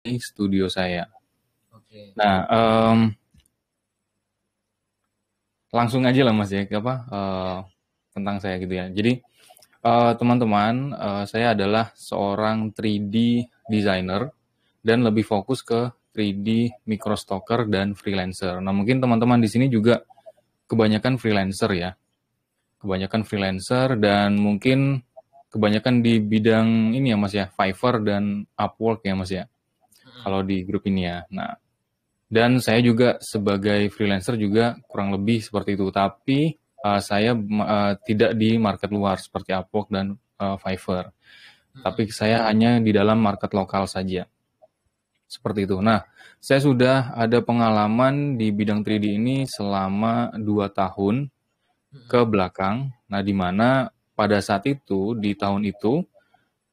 studio saya. Oke. Nah, langsung aja lah Mas ya, apa Ya. tentang saya gitu ya. Jadi teman-teman, saya adalah seorang 3D designer dan lebih fokus ke 3D microstocker dan freelancer. Nah, mungkin teman-teman di sini juga kebanyakan freelancer ya. Kebanyakan freelancer dan mungkin kebanyakan di bidang ini ya Mas ya, Fiverr dan Upwork ya Mas ya. Mm-mm. Kalau di grup ini ya. Nah, dan saya juga sebagai freelancer juga kurang lebih seperti itu. Tapi saya tidak di market luar seperti Upwork dan Fiverr. Mm-mm. Tapi saya hanya di dalam market lokal saja. Seperti itu. Nah, saya sudah ada pengalaman di bidang 3D ini selama 2 tahun ke Mm-mm. belakang. Nah, di mana pada saat itu, di tahun itu,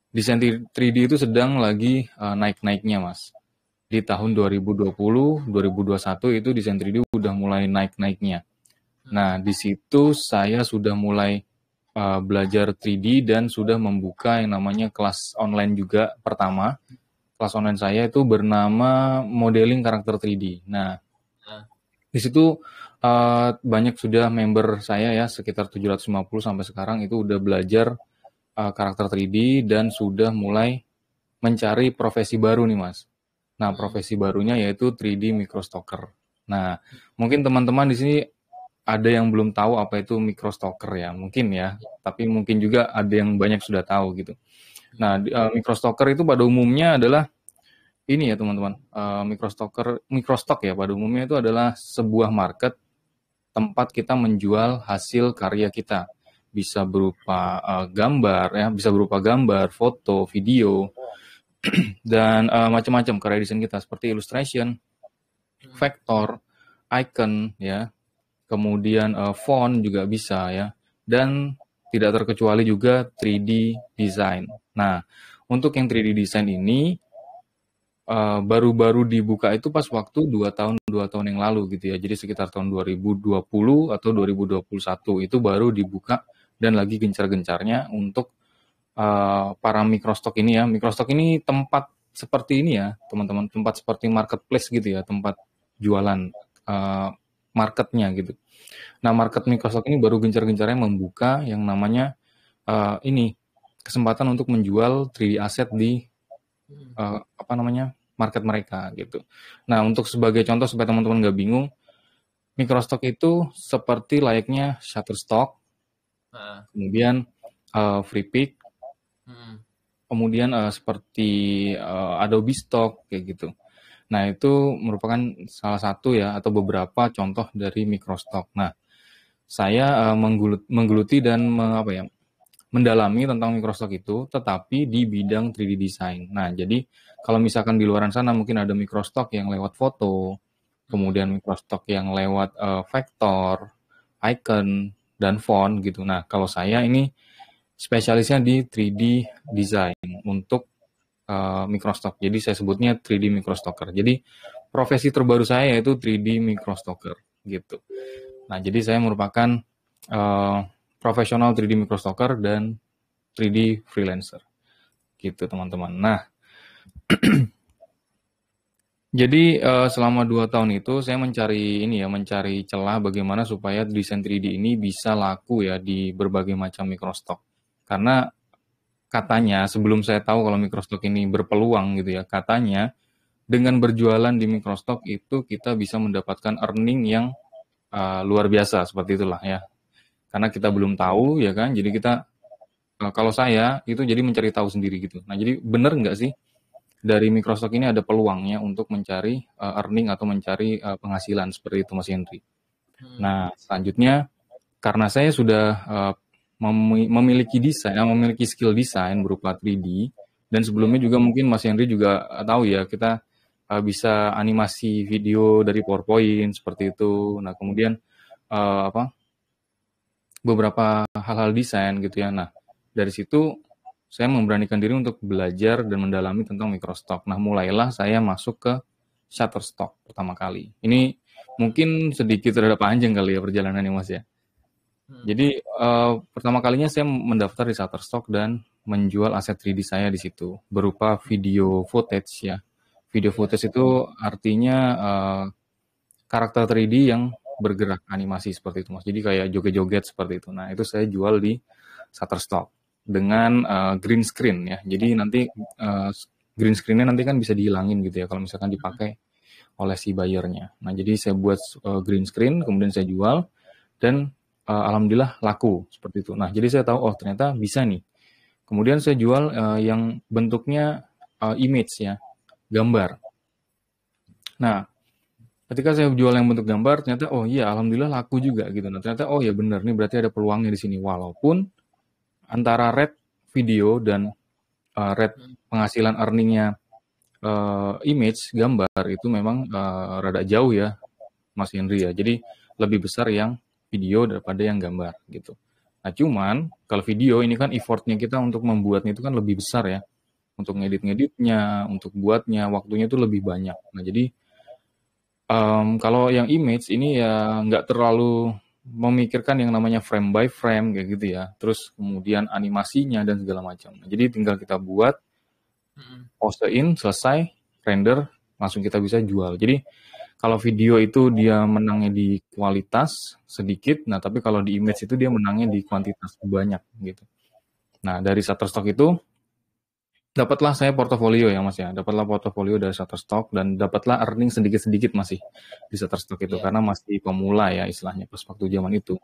desain 3D itu sedang lagi naik-naiknya, Mas. Di tahun 2020, 2021 itu desain 3D udah mulai naik-naiknya. Mm-mm. Nah, di situ saya sudah mulai belajar 3D dan sudah membuka yang namanya kelas online juga pertama. Kelas online saya itu bernama modeling karakter 3D. Nah, Ah. di situ banyak sudah member saya ya, sekitar 750 sampai sekarang itu udah belajar karakter 3D dan sudah mulai mencari profesi baru nih, Mas. Nah, Mm-mm. profesi barunya yaitu 3D microstocker. Nah, mungkin teman-teman di sini ada yang belum tahu apa itu microstocker ya, mungkin ya. Tapi mungkin juga ada yang banyak sudah tahu gitu. Nah, Mm-mm. microstocker itu pada umumnya adalah ini ya teman-teman, microstock ya pada umumnya itu adalah sebuah market tempat kita menjual hasil karya kita. Bisa berupa gambar ya, bisa berupa gambar, foto, video, dan macam-macam karya desain kita seperti illustration, Mm-mm. vektor, icon ya, kemudian font juga bisa ya, dan tidak terkecuali juga 3D design. Nah, untuk yang 3D design ini baru-baru dibuka itu pas waktu 2 tahun yang lalu gitu ya. Jadi sekitar tahun 2020 atau 2021 itu baru dibuka dan lagi gencar-gencarnya untuk para microstock ini ya. Microstock ini tempat seperti ini ya, teman-teman, tempat seperti marketplace gitu ya, tempat jualan uh, marketnya gitu. Nah, market Mm-mm. microstock ini baru gencar-gencarnya membuka yang namanya ini kesempatan untuk menjual 3D asset di Mm-mm. apa namanya market mereka gitu. Nah, untuk sebagai contoh supaya teman-teman nggak bingung, microstock itu seperti layaknya Shutterstock, Ah. kemudian Freepik, Mm-mm. kemudian seperti Adobe Stock kayak gitu. Nah, itu merupakan salah satu ya atau beberapa contoh dari microstock. Nah, saya menggeluti dan apa ya, mendalami tentang microstock itu, tetapi di bidang 3D design. Nah, jadi kalau misalkan di luaran sana mungkin ada microstock yang lewat foto, Mm-mm. kemudian microstock yang lewat vektor, icon, dan font gitu. Nah, kalau saya ini spesialisnya di 3D design untuk microstock. Jadi saya sebutnya 3D microstocker. Jadi profesi terbaru saya yaitu 3D microstocker gitu. Nah, jadi saya merupakan uh, profesional 3D microstocker dan 3D freelancer gitu teman-teman. Nah, jadi selama 2 tahun itu saya mencari ini ya, mencari celah bagaimana supaya desain 3D ini bisa laku ya di berbagai macam microstock. Karena katanya sebelum saya tahu kalau microstock ini berpeluang gitu ya, katanya dengan berjualan di microstock itu kita bisa mendapatkan earning yang luar biasa seperti itulah ya. Karena kita Ya. belum tahu ya kan, jadi kita kalau saya itu jadi mencari tahu sendiri gitu. Nah, jadi benar nggak sih dari microstock ini ada peluangnya untuk mencari earning atau mencari penghasilan seperti itu Mas Henry. Mm-mm. Nah, selanjutnya karena saya sudah memiliki desain, memiliki skill desain berupa 3D dan sebelumnya Ya. juga mungkin Mas Henry juga tahu ya kita bisa animasi video dari PowerPoint seperti itu. Nah, kemudian apa beberapa hal-hal desain gitu ya. Nah, dari situ saya memberanikan diri untuk belajar dan mendalami tentang microstock. Nah, mulailah saya masuk ke Shutterstock pertama kali. Ini Mm. mungkin sedikit rada panjang kali ya perjalanannya Mas ya. Mm. Jadi pertama kalinya saya mendaftar di Shutterstock dan menjual aset 3D saya di situ berupa video footage ya. Video Iya. footage itu artinya karakter 3D yang bergerak animasi seperti itu, Mas. Jadi kayak joget-joget seperti itu. Nah, itu saya jual di Shutterstock dengan green screen ya. Jadi nanti green screen-nya nanti kan bisa dihilangin gitu ya kalau misalkan dipakai oleh si buyer-nya. Nah, jadi saya buat green screen, kemudian saya jual dan alhamdulillah laku seperti itu. Nah, jadi saya tahu oh ternyata bisa nih. Kemudian saya jual yang bentuknya image ya, gambar. Nah, ketika saya jual yang bentuk gambar, ternyata oh iya alhamdulillah laku juga gitu. Nah, ternyata oh ya benar nih berarti ada peluangnya di sini. Walaupun antara rate video dan rate penghasilan earningnya image gambar itu memang rada jauh ya, Mas Henry ya. Jadi lebih besar yang video daripada yang gambar gitu. Nah, cuman kalau video ini kan effortnya kita untuk membuatnya itu kan lebih besar ya. Untuk ngedit-ngeditnya, untuk buatnya, waktunya itu lebih banyak. Nah, jadi kalau yang image ini ya nggak terlalu memikirkan yang namanya frame by frame kayak gitu ya. Terus kemudian animasinya dan segala macam. Nah, jadi tinggal kita buat, postein, selesai, render, langsung kita bisa jual. Jadi kalau video itu dia menangnya di kualitas sedikit, nah tapi kalau di image itu dia menangnya di kuantitas banyak gitu. Nah dari Shutterstock itu dapatlah saya portofolio ya Mas ya, dapatlah portofolio dari Shutterstock dan dapatlah earning sedikit-sedikit masih di Shutterstock itu Iya. karena masih pemula ya istilahnya pas waktu zaman itu.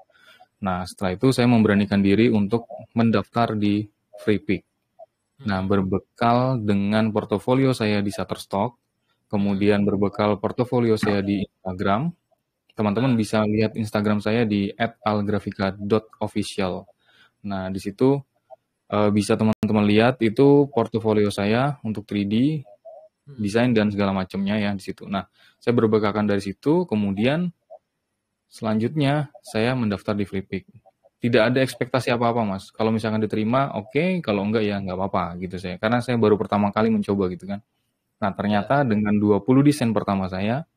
Nah setelah itu saya memberanikan diri untuk mendaftar di Freepik. Nah berbekal dengan portofolio saya di Shutterstock, kemudian berbekal portofolio saya di Instagram, teman-teman bisa lihat Instagram saya di @algrafika.official. Nah di situ bisa teman-teman lihat itu portofolio saya untuk 3D, desain dan segala macamnya ya di situ. Nah, saya berbekalkan dari situ, kemudian selanjutnya saya mendaftar di Freepik. Tidak ada ekspektasi apa-apa, Mas. Kalau misalkan diterima, oke. Kalau enggak ya nggak apa-apa gitu saya. Karena saya baru pertama kali mencoba gitu kan. Nah, Iya. ternyata dengan 20 desain pertama saya,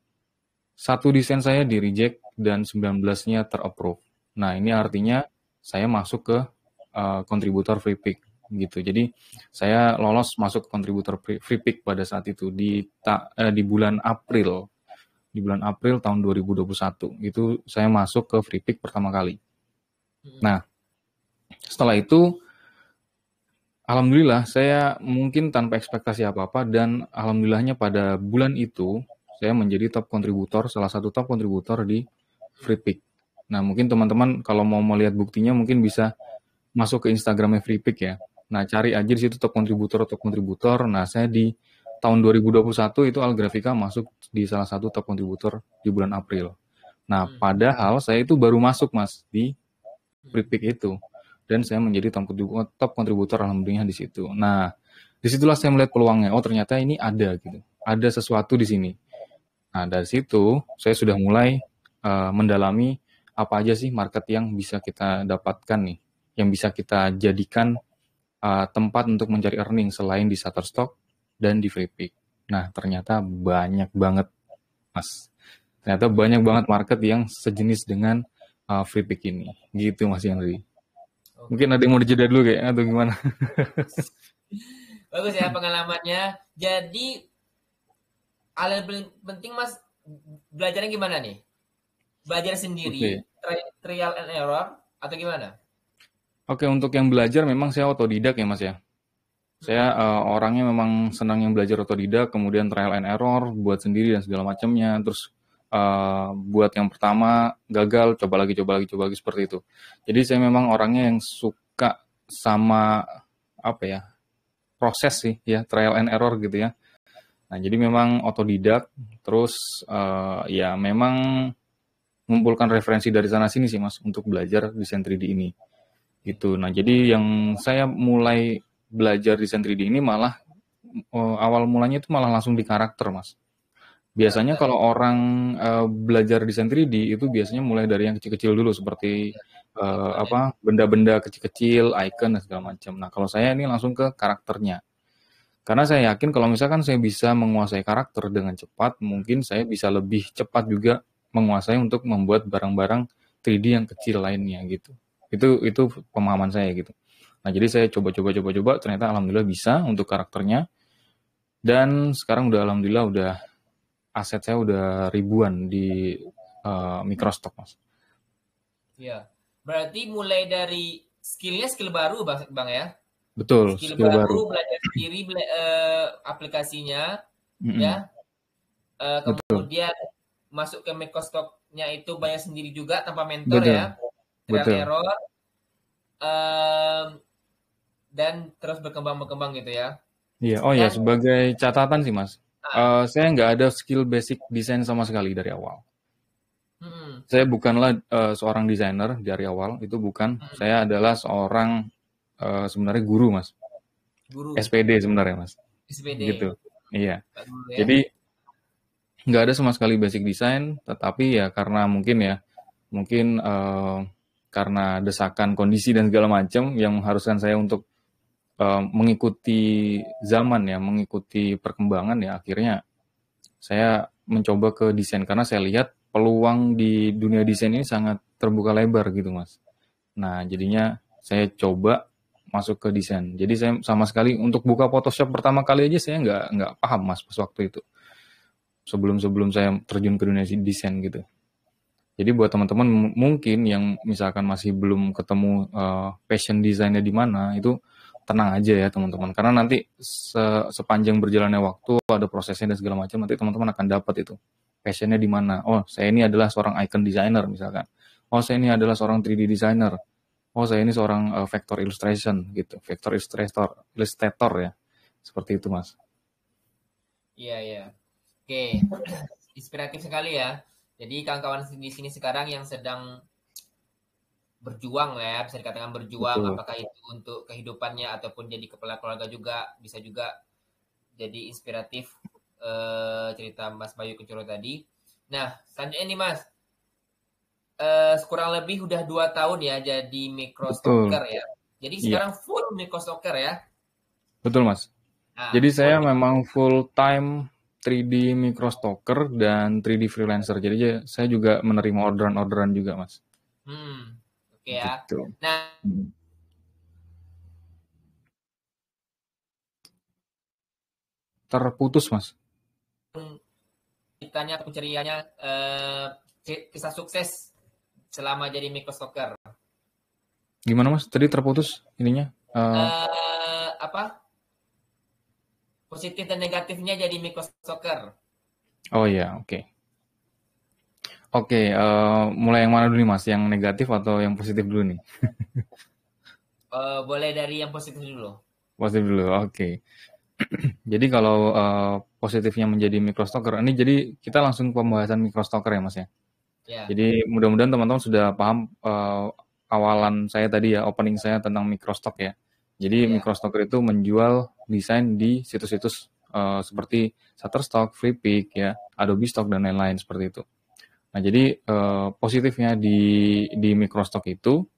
satu desain saya di-reject dan 19-nya ter-approve. Nah, ini artinya saya masuk ke kontributor Freepik gitu. Jadi saya lolos masuk kontributor Freepik pada saat itu di bulan April. Di bulan April tahun 2021 itu saya masuk ke Freepik pertama kali. Nah, setelah itu alhamdulillah saya mungkin tanpa ekspektasi apa-apa dan alhamdulillahnya pada bulan itu saya menjadi top kontributor, salah satu top kontributor di Freepik. Nah, mungkin teman-teman kalau mau melihat buktinya mungkin bisa masuk ke Instagramnya Freepik ya. Nah, cari aja di situ top kontributor. Nah, saya di tahun 2021 itu Algrafika masuk di salah satu top kontributor di bulan April. Nah, padahal saya itu baru masuk Mas di Freepik itu. Dan saya menjadi top kontributor alhamdulillah di situ. Nah, disitulah saya melihat peluangnya. Oh, ternyata ini ada gitu. Ada sesuatu di sini. Nah, dari situ saya sudah mulai mendalami apa aja sih market yang bisa kita dapatkan nih, yang bisa kita jadikan tempat untuk mencari earning selain di Shutterstock dan di Freepik. Nah, ternyata banyak banget, Mas. Ternyata banyak banget market yang sejenis dengan Freepik ini. Gitu, Mas Henry. Mungkin ada Oke. yang mau dijeda dulu kayak atau gimana? Bagus ya pengalamannya. Jadi hal yang paling penting Mas belajarnya gimana nih? Belajar sendiri, Oke. trial and error atau gimana? Oke, untuk yang belajar memang saya otodidak ya, Mas ya. Saya orangnya memang senang yang belajar otodidak, kemudian trial and error, buat sendiri dan segala macamnya. Terus buat yang pertama gagal, coba lagi seperti itu. Jadi saya memang orangnya yang suka sama apa ya proses sih ya trial and error gitu ya. Nah jadi memang otodidak, terus ya memang mengumpulkan referensi dari sana sini sih Mas untuk belajar desain 3D ini gitu. Nah jadi yang saya mulai belajar desain 3D ini malah awal mulanya itu malah langsung di karakter Mas. Biasanya Karakter. kalau orang belajar desain 3D itu biasanya mulai dari yang kecil-kecil dulu seperti Icon ya. benda-benda kecil-kecil, icon dan segala macam. Nah, kalau saya ini langsung ke karakternya. Karena saya yakin kalau misalkan saya bisa menguasai karakter dengan cepat, mungkin saya bisa lebih cepat juga menguasai untuk membuat barang-barang 3D yang kecil lainnya gitu. Itu pemahaman saya gitu. Nah, jadi saya coba-coba ternyata alhamdulillah bisa untuk karakternya Dan sekarang udah alhamdulillah udah aset saya udah ribuan di Microstock, Mas. Iya. Berarti mulai dari skillnya skill baru Bang ya. Betul, Skill skill baru. baru, belajar sendiri aplikasinya Mm-mm. ya. Betul, Kemudian masuk ke Microsoft-nya itu bayar sendiri juga tanpa mentor betul, ya. Trial betul. error em, dan terus berkembang gitu ya. Iya, oh ya Dan sebagai catatan sih Mas, ah, saya nggak ada skill basic desain sama sekali dari awal. hmm, Saya bukanlah seorang desainer dari awal, itu bukan. hmm, Saya adalah seorang sebenarnya guru Mas, guru SPD sebenarnya Mas, SPD gitu. Iya, Pak Guru ya. jadi nggak ada sama sekali basic desain, tetapi ya karena mungkin karena desakan kondisi dan segala macam yang mengharuskan saya untuk mengikuti zaman ya, mengikuti perkembangan ya, akhirnya saya mencoba ke desain karena saya lihat peluang di dunia desain ini sangat terbuka lebar gitu Mas. Nah jadinya saya coba masuk ke desain. Jadi saya sama sekali untuk buka Photoshop pertama kali aja saya nggak paham Mas pas waktu itu. Sebelum saya terjun ke dunia desain gitu. Jadi buat teman-teman mungkin yang misalkan masih belum ketemu passion desainnya di mana, itu tenang aja ya teman-teman. Karena nanti sepanjang berjalannya waktu ada prosesnya dan segala macam, nanti teman-teman akan dapat itu passionnya di mana. Oh, saya ini adalah seorang icon designer misalkan. Oh, saya ini adalah seorang 3D designer. Oh, saya ini seorang vector illustration gitu, vector illustrator ya. Seperti itu, Mas. Iya ya. Oke, inspiratif sekali ya. Jadi kawan-kawan di sini sekarang yang sedang berjuang lah ya, bisa dikatakan berjuang, Betul. apakah itu untuk kehidupannya ataupun jadi kepala keluarga juga, bisa juga jadi inspiratif cerita Mas Bayu Kuncoro tadi. Nah, selanjutnya nih Mas, kurang lebih udah 2 tahun ya jadi Betul. microstocker ya. Jadi Iya, sekarang full microstocker ya. betul, Mas. Nah, Jadi saya full memang full time 3D microstocker dan 3D freelancer. Jadi saya juga menerima orderan-orderan juga, Mas. oke ya. Gitu. Nah, Hmm. Terputus, Mas. ceritanya pencerianya kisah sukses selama jadi microstocker. Gimana, Mas? Tadi terputus ininya. Apa? Positif dan negatifnya jadi microstocker. Oh ya, oke. Oke, mulai yang mana dulu nih, Mas? Yang negatif atau yang positif dulu nih? Boleh dari yang positif dulu. Positif dulu, oke. Jadi kalau positifnya menjadi microstocker, ini jadi kita langsung pembahasan microstocker ya, Mas ya. Ya, Jadi mudah-mudahan teman-teman sudah paham awalan saya tadi ya, opening saya tentang microstock ya. Jadi ya. microstocker itu menjual desain di situs-situs seperti Shutterstock, Flickr ya, Adobe Stock dan lain-lain seperti itu. Nah, jadi positifnya di microstock itu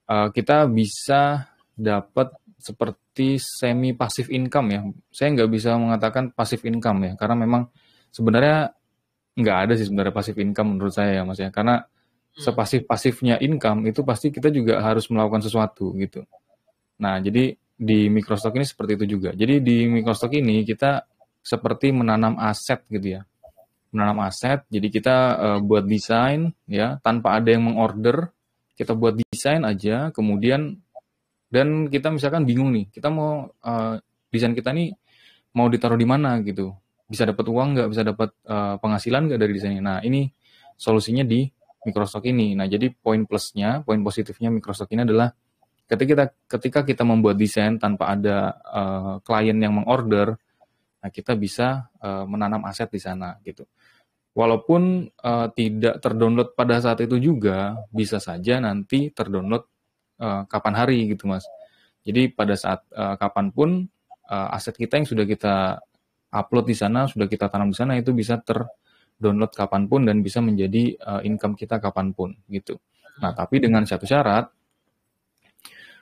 kita bisa dapat seperti semi pasif income ya. Saya nggak bisa mengatakan pasif income ya, karena memang sebenarnya nggak ada sih sebenarnya pasif income menurut saya ya Mas ya. Karena Hmm, sepasif-pasifnya income itu pasti kita juga harus melakukan sesuatu gitu. Nah, jadi di microstock ini seperti itu juga. Jadi di microstock ini kita seperti menanam aset gitu ya. Menanam aset, jadi kita buat desain ya tanpa ada yang mengorder, kita buat desain aja, kemudian dan kita misalkan bingung nih, kita mau desain kita nih mau ditaruh di mana gitu. Bisa dapat uang nggak, bisa dapat penghasilan nggak dari desainnya. Nah, ini solusinya di Microstock ini. Nah, jadi poin plusnya, poin positifnya Microstock ini adalah ketika kita membuat desain tanpa ada klien yang mengorder, nah kita bisa menanam aset di sana gitu. Walaupun tidak terdownload pada saat itu juga, bisa saja nanti terdownload kapan hari gitu Mas. Jadi pada saat kapanpun aset kita yang sudah kita upload di sana, sudah kita tanam di sana itu bisa terdownload kapanpun dan bisa menjadi income kita kapanpun gitu. Nah hmm, tapi dengan satu syarat,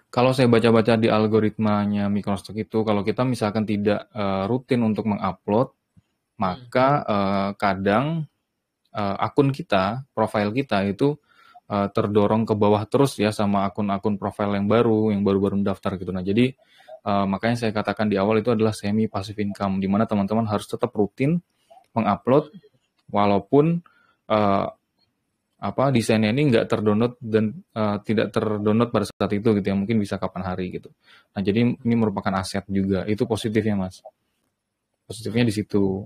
kalau saya baca-baca di algoritmanya Microsoft itu, kalau kita misalkan tidak rutin untuk mengupload, hmm. maka kadang akun kita, profil kita itu terdorong ke bawah terus ya sama akun-akun profil yang baru baru mendaftar gitu. Nah, jadi makanya saya katakan di awal itu adalah semi passive income, di mana teman-teman harus tetap rutin mengupload walaupun desainnya ini nggak terdownload dan tidak terdownload pada saat itu gitu ya, mungkin bisa kapan hari gitu. Nah jadi ini merupakan aset juga, itu positifnya Mas. Positifnya di situ.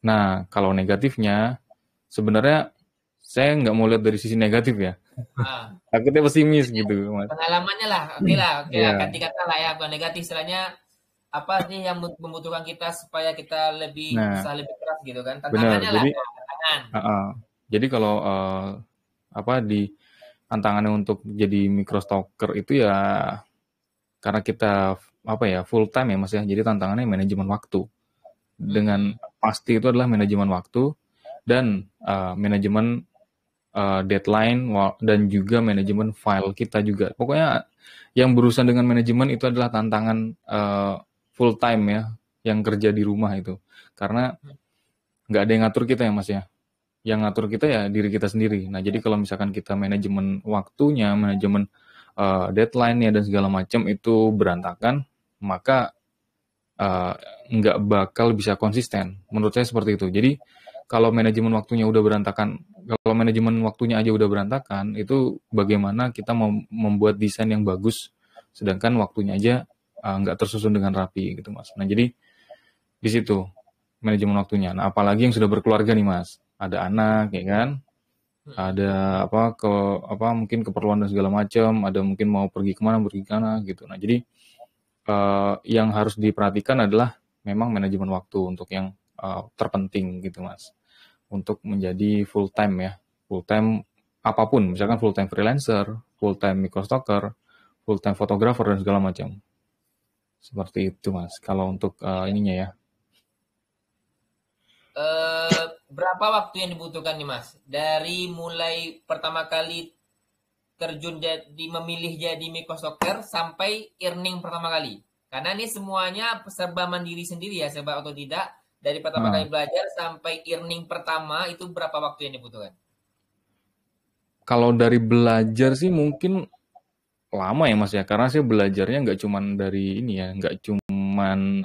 Nah kalau negatifnya sebenarnya saya nggak mau lihat dari sisi negatif ya, Ah, takutnya pesimis gitu Mas. pengalamannya lah, oke lah, Iya, ganti kata lah ya, bukan negatif, istilahnya apa sih yang membutuhkan kita supaya kita lebih nah usaha lebih keras gitu kan, benar. tantangannya lah, Jadi tantangan. jadi kalau di tantangannya untuk jadi microstocker itu ya karena kita full time ya Mas ya. Jadi tantangannya manajemen waktu. Dengan Mm-mm. pasti itu adalah manajemen waktu dan manajemen deadline dan juga manajemen file kita juga. Pokoknya yang berurusan dengan manajemen itu adalah tantangan full time ya yang kerja di rumah itu. Karena nggak ada yang ngatur kita ya Mas ya. Yang ngatur kita ya diri kita sendiri. Nah, jadi kalau misalkan kita manajemen waktunya, manajemen deadline-nya dan segala macam itu berantakan, maka uh, nggak bakal bisa konsisten. Menurut saya seperti itu. Jadi kalau manajemen waktunya udah berantakan, kalau manajemen waktunya aja udah berantakan, itu bagaimana kita mau membuat desain yang bagus, sedangkan waktunya aja nggak tersusun dengan rapi gitu Mas. Nah jadi di situ manajemen waktunya. Nah apalagi yang sudah berkeluarga nih Mas, ada anak ya kan, Mm-mm. ada mungkin keperluan dan segala macam, ada mungkin mau pergi kemana gitu. Nah jadi yang harus diperhatikan adalah memang manajemen waktu untuk yang terpenting gitu Mas. Untuk menjadi full time ya, full time apapun, misalkan full time freelancer, full time microstocker, full time fotografer dan segala macam. Seperti itu Mas. Kalau untuk ininya ya. Berapa waktu yang dibutuhkan nih Mas? Dari mulai pertama kali terjun jadi memilih jadi microstocker sampai earning pertama kali. Karena ini semuanya serba mandiri sendiri ya, serba otodidak. Dari pertama Nah, kali belajar sampai earning pertama itu berapa waktu yang dibutuhkan? kalau dari belajar sih mungkin lama ya Mas ya, karena saya belajarnya nggak cuman dari ini ya, nggak cuman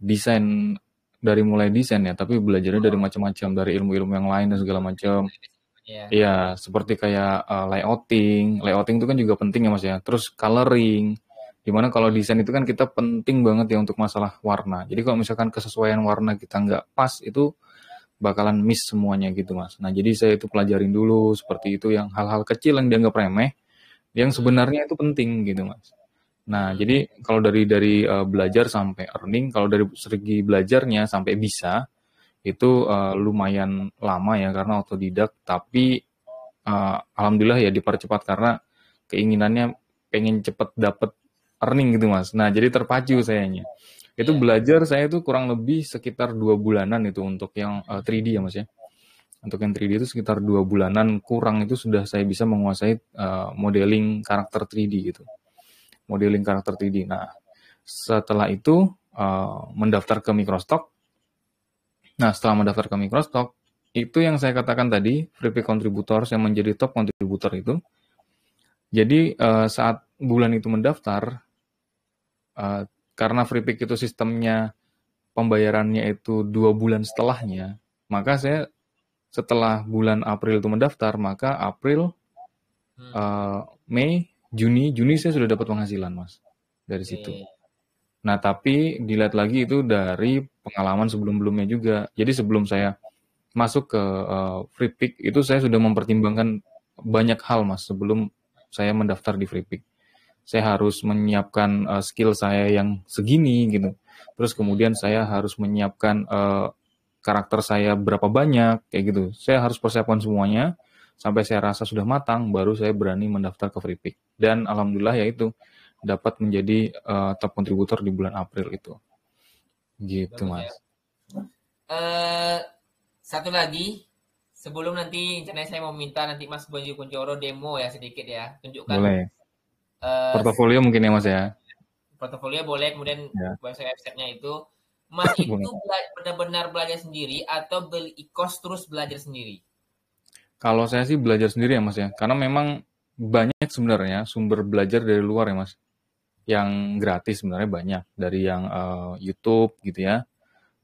desain dari mulai desain ya, tapi belajarnya dari macam-macam, dari ilmu-ilmu yang lain dan segala macam. Ya. Iya, seperti kayak layouting. Layouting itu kan juga penting ya Mas ya. Terus coloring. Dimana kalau Hmm. desain itu kan kita penting banget ya untuk masalah warna. Jadi kalau misalkan kesesuaian warna kita nggak pas, itu bakalan miss semuanya gitu Mas. Nah jadi saya itu pelajarin dulu seperti itu, yang hal-hal kecil yang dianggap remeh, yang Hmm. sebenarnya itu penting gitu Mas. Nah Hmm. jadi kalau dari belajar sampai earning, kalau dari segi belajarnya sampai bisa, itu lumayan lama ya karena otodidak, tapi alhamdulillah ya dipercepat karena keinginannya pengen cepet dapet earning gitu Mas. Nah jadi terpacu sayanya. Itu Ya. belajar saya tuh kurang lebih sekitar 2 bulanan itu untuk yang 3D ya Mas ya. Untuk yang 3D itu sekitar 2 bulanan kurang itu sudah saya bisa menguasai modeling karakter 3D gitu. Modeling karakter 3D. Nah setelah itu mendaftar ke Microstock. Nah setelah mendaftar ke Microstock, itu yang saya katakan tadi, free contributor yang menjadi top contributor itu. Jadi saat bulan itu mendaftar, karena free pick itu sistemnya pembayarannya itu 2 bulan setelahnya, maka saya setelah bulan April itu mendaftar, maka April, Hmm. Mei, Juni saya sudah dapat penghasilan Mas dari situ. Oke. Nah tapi dilihat lagi itu dari pengalaman sebelum-sebelumnya juga. Jadi sebelum saya masuk ke free pick itu saya sudah mempertimbangkan banyak hal Mas sebelum saya mendaftar di free pick. Saya harus menyiapkan skill saya yang segini gitu. Terus Hmm. kemudian saya harus menyiapkan karakter saya berapa banyak kayak gitu. Saya harus persiapkan semuanya sampai saya rasa sudah matang baru saya berani mendaftar ke free pick. Dan alhamdulillah ya itu dapat menjadi top kontributor di bulan April itu. Gitu Bagus ya. Mas. Eh, Satu lagi, sebelum nanti internet saya mau minta nanti Mas Bayu Kuncoro demo ya sedikit ya, tunjukkan Boleh. eh, Portofolio mungkin ya Mas ya. portofolio boleh, kemudian Ya, website-websitenya itu. Mas itu boleh. benar-benar belajar sendiri atau beli e-course terus belajar sendiri? Kalau saya sih belajar sendiri ya Mas ya. Karena memang banyak sebenarnya sumber belajar dari luar ya Mas. yang gratis sebenarnya banyak dari yang YouTube gitu ya.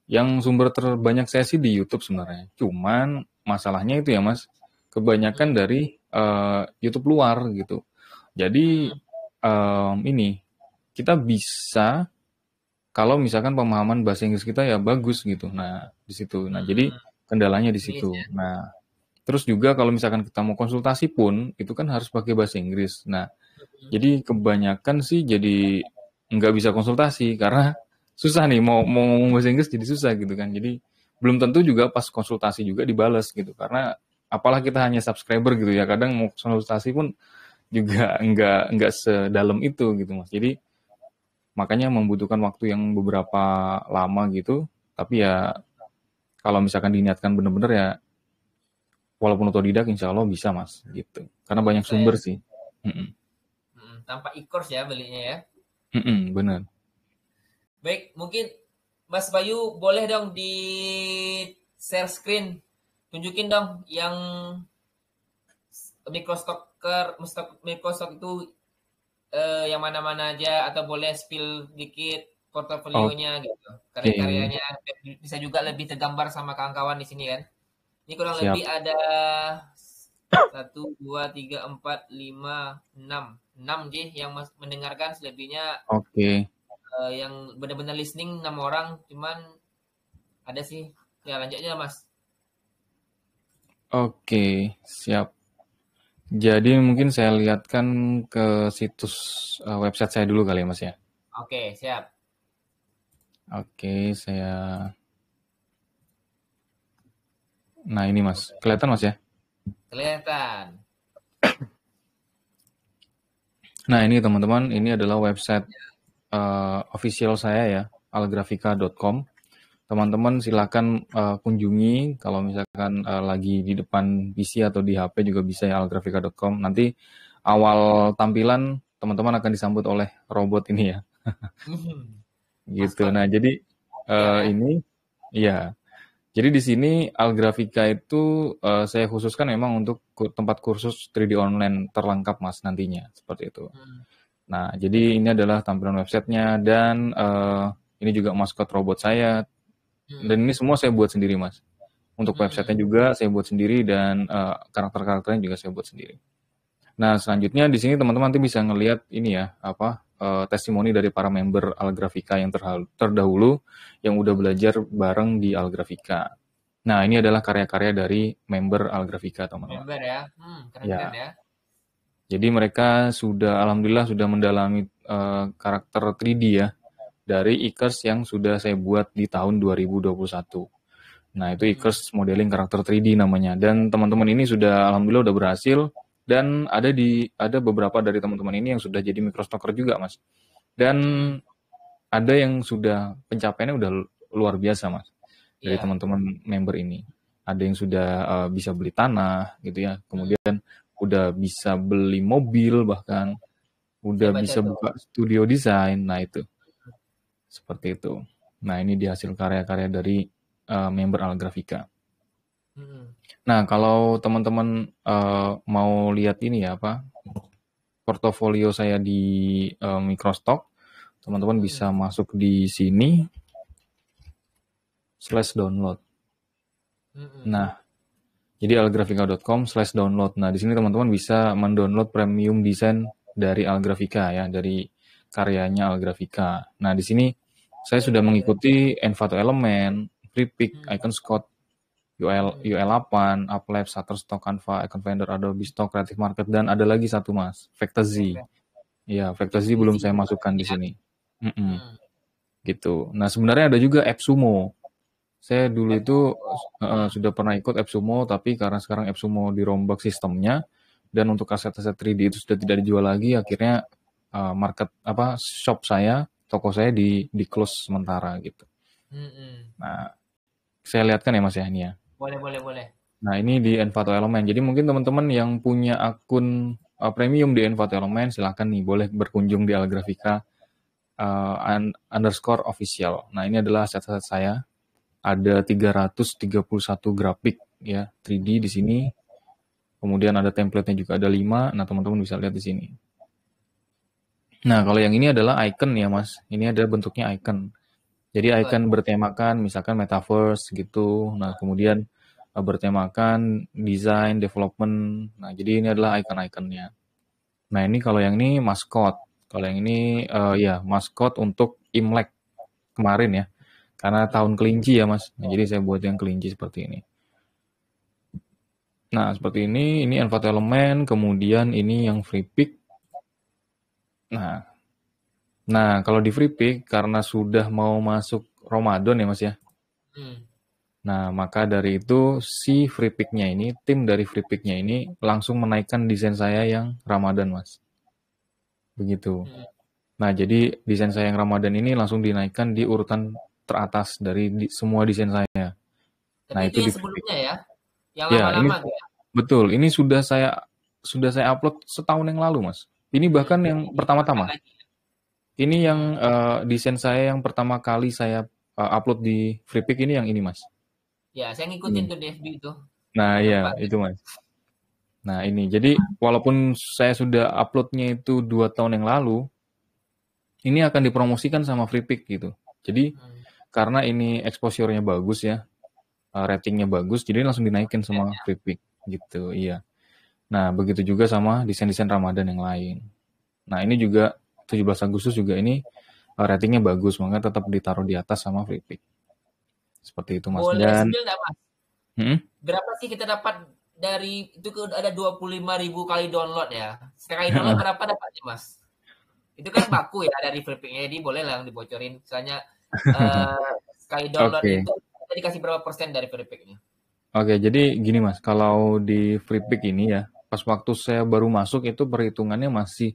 Yang sumber terbanyak saya sih di YouTube sebenarnya. Cuman masalahnya itu ya Mas, kebanyakan Hmm. dari YouTube luar gitu. Jadi Hmm. ini kita bisa kalau misalkan pemahaman bahasa Inggris kita ya bagus gitu. Nah, di situ. Nah, jadi Hmm. kendalanya di Inggris situ. ya. Nah, terus juga kalau misalkan kita mau konsultasi pun itu kan harus pakai bahasa Inggris. Nah, Hmm. jadi kebanyakan sih jadi nggak bisa konsultasi karena susah nih mau ngomong bahasa Inggris jadi susah gitu kan. Jadi belum tentu juga pas konsultasi juga dibales gitu karena apalah kita Hmm. hanya subscriber gitu ya. Kadang mau konsultasi pun juga nggak sedalam itu gitu Mas. Jadi makanya membutuhkan waktu yang beberapa lama gitu. Tapi ya kalau misalkan diniatkan bener-bener ya walaupun otodidak insya Allah bisa Mas gitu. Karena Oh, banyak bisa ya. sumber sih. Mm-mm. Tanpa e-course ya belinya ya. Mm-mm, bener. Baik, mungkin Mas Bayu boleh dong di share screen. Tunjukin dong yang Microstock itu yang mana-mana aja atau boleh spill dikit portofolionya gitu. Oke, Karya-karyanya bisa juga lebih tergambar sama kawan-kawan di sini kan. Ini kurang siap. lebih ada satu, 2, 3, 4, 5, 6. 6 J yang mendengarkan, selebihnya Oke, yang benar-benar listening 6 orang, cuman ada sih. Ya lanjut aja Mas. oke, siap. Jadi mungkin saya lihatkan ke situs website saya dulu kali ya Mas ya. Oke, siap. Oke, saya. Nah ini Mas, Oke. kelihatan Mas ya. Kelihatan. Nah ini teman-teman, ini adalah website official saya ya, algrafika.com. Teman-teman silakan kunjungi kalau misalkan lagi di depan PC atau di HP juga bisa ya algrafika.com. Nanti awal tampilan teman-teman akan disambut oleh robot ini ya, gitu. Maskot Nah jadi sial ya. ini ya. Jadi di sini Algrafika itu saya khususkan memang untuk tempat kursus 3D online terlengkap Mas nantinya seperti itu. Hmm. Nah, jadi ini adalah tampilan websitenya dan ini juga maskot robot saya dan Hmm. ini semua saya buat sendiri Mas. Untuk websitenya Hmm. juga saya buat sendiri dan karakter-karakternya juga saya buat sendiri. Nah, selanjutnya di sini teman-teman nanti bisa ngelihat ini ya, apa testimoni dari para member Algrafika yang terdahulu yang udah belajar bareng di Algrafika. Nah, ini adalah karya-karya dari member Algrafika, teman-teman. Member ya. Keren-keren Ya, ya. jadi mereka sudah alhamdulillah sudah mendalami karakter 3D ya dari e-curse yang sudah saya buat di tahun 2021. Nah, itu Hmm. e-curse modeling karakter 3D namanya. Dan teman-teman ini sudah alhamdulillah udah berhasil dan ada beberapa dari teman-teman ini yang sudah jadi microstocker juga, Mas. Dan Hmm. ada yang sudah pencapaiannya udah luar biasa, Mas. Dari Iya. teman-teman member ini. Ada yang sudah bisa beli tanah gitu ya. Hmm. Kemudian udah bisa beli mobil bahkan Saya udah baca bisa tuh. buka studio desain. Nah, itu seperti itu. Nah, ini di hasil karya-karya dari member Algrafika. Hmm. Nah, kalau teman-teman mau lihat ini ya apa portofolio saya di Microstock, teman-teman Hmm. bisa masuk di sini /download. Hmm. Nah, jadi algrafika.com/download. Nah, di sini teman-teman bisa mendownload premium desain dari Algrafika ya, dari karyanya Algrafika. Nah, di sini saya sudah mengikuti Envato Element, FreePic, Hmm. Icon Scott, Hmm. UL8, Uplab, Shutterstock, Canva, Icon Vendor, Adobe Stock, Creative Market, dan ada lagi satu mas, Fantasy. Oke. Ya, Fantasy belum Easy. saya masukkan di sini. Mm-mm, Hmm. gitu. Nah, sebenarnya ada juga AppSumo. Saya dulu App. itu Hmm. sudah pernah ikut AppSumo, tapi karena sekarang AppSumo dirombak sistemnya dan untuk aset-aset 3D itu sudah tidak dijual lagi, akhirnya shop saya, toko saya di close sementara gitu. Hmm. Nah, saya lihatkan ya Mas ya ini ya. Boleh, boleh, boleh. Nah, ini di Envato Element. Jadi mungkin teman-teman yang punya akun premium di Envato Element silahkan nih boleh berkunjung di Algrafika underscore official. Nah, ini adalah aset-aset saya. Ada 331 grafik ya 3D di sini. Kemudian ada template-nya juga ada 5. Nah, teman-teman bisa lihat di sini. Nah, kalau yang ini adalah icon ya, Mas. Ini ada bentuknya icon. Jadi Icon. icon bertemakan misalkan metaverse gitu. Nah, kemudian bertemakan desain, development. Nah, jadi ini adalah icon-iconnya. Nah, ini kalau yang ini maskot. Kalau yang ini ya maskot untuk Imlek kemarin ya. Karena Hmm. tahun kelinci ya, Mas. Nah, jadi saya buat yang kelinci seperti ini. Nah, seperti ini Envato Element, kemudian ini yang free pick. Nah, kalau di free pick karena sudah mau masuk Ramadan ya, Mas ya. Hmm. Nah, maka dari itu si free pick-nya ini, tim dari free pick-nya ini langsung menaikkan desain saya yang Ramadan, Mas. Begitu. Hmm. Nah, jadi desain saya yang Ramadan ini langsung dinaikkan di urutan teratas dari semua desain saya. Tapi Nah, itu itu di yang free pick. sebelumnya ya, yang Ya, ini lama-lama tuh ya. betul. Ini sudah saya upload setahun yang lalu, Mas. Ini Hmm. bahkan yang Angkat pertama-tama. lagi. Ini yang Hmm. desain saya yang pertama kali saya upload di free pick ini yang ini, Mas. Ya, saya ngikutin Ini. tuh di FB itu. Nah, Saya iya, lupa. itu, Mas. Nah, ini. Jadi, walaupun saya sudah uploadnya itu 2 tahun yang lalu, ini akan dipromosikan sama free pick gitu. Jadi, Hmm. karena ini exposure-nya bagus ya, ratingnya bagus, jadi langsung dinaikin sama free pick gitu, iya. Nah, begitu juga sama desain-desain Ramadan yang lain. Nah, ini juga 17 Agustus juga ini ratingnya bagus, makanya tetap ditaruh di atas sama free pick. Seperti itu, Mas. Boleh Dan, spill nggak Mas? hmm, Berapa sih kita dapat dari itu kan ada 25.000 kali download ya. Sekali download berapa dapatnya Mas? Itu kan baku ya dari free pick-nya, jadi boleh lah yang dibocorin. Misalnya sekali download oke. itu kita dikasih berapa persen dari free pick-nya? Oke, jadi gini Mas, kalau di free pick ini ya, pas waktu saya baru masuk itu perhitungannya masih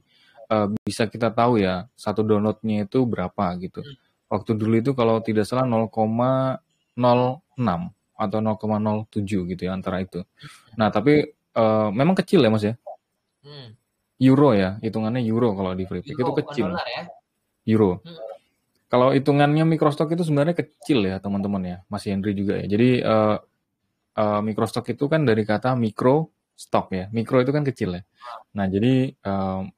bisa kita tahu ya, satu downloadnya itu berapa gitu. Hmm. Waktu dulu itu kalau tidak salah 0,06 atau 0,07 gitu ya, antara itu. Nah, tapi memang kecil ya Mas ya, Hmm. euro ya, hitungannya euro kalau di free pick Euro itu bukan kecil, dolar ya. euro. Hmm. Kalau hitungannya microstock itu sebenarnya kecil ya teman-teman ya, Mas Henry juga ya. Jadi microstock itu kan dari kata mikro stok ya. Mikro itu kan kecil ya. Nah, jadi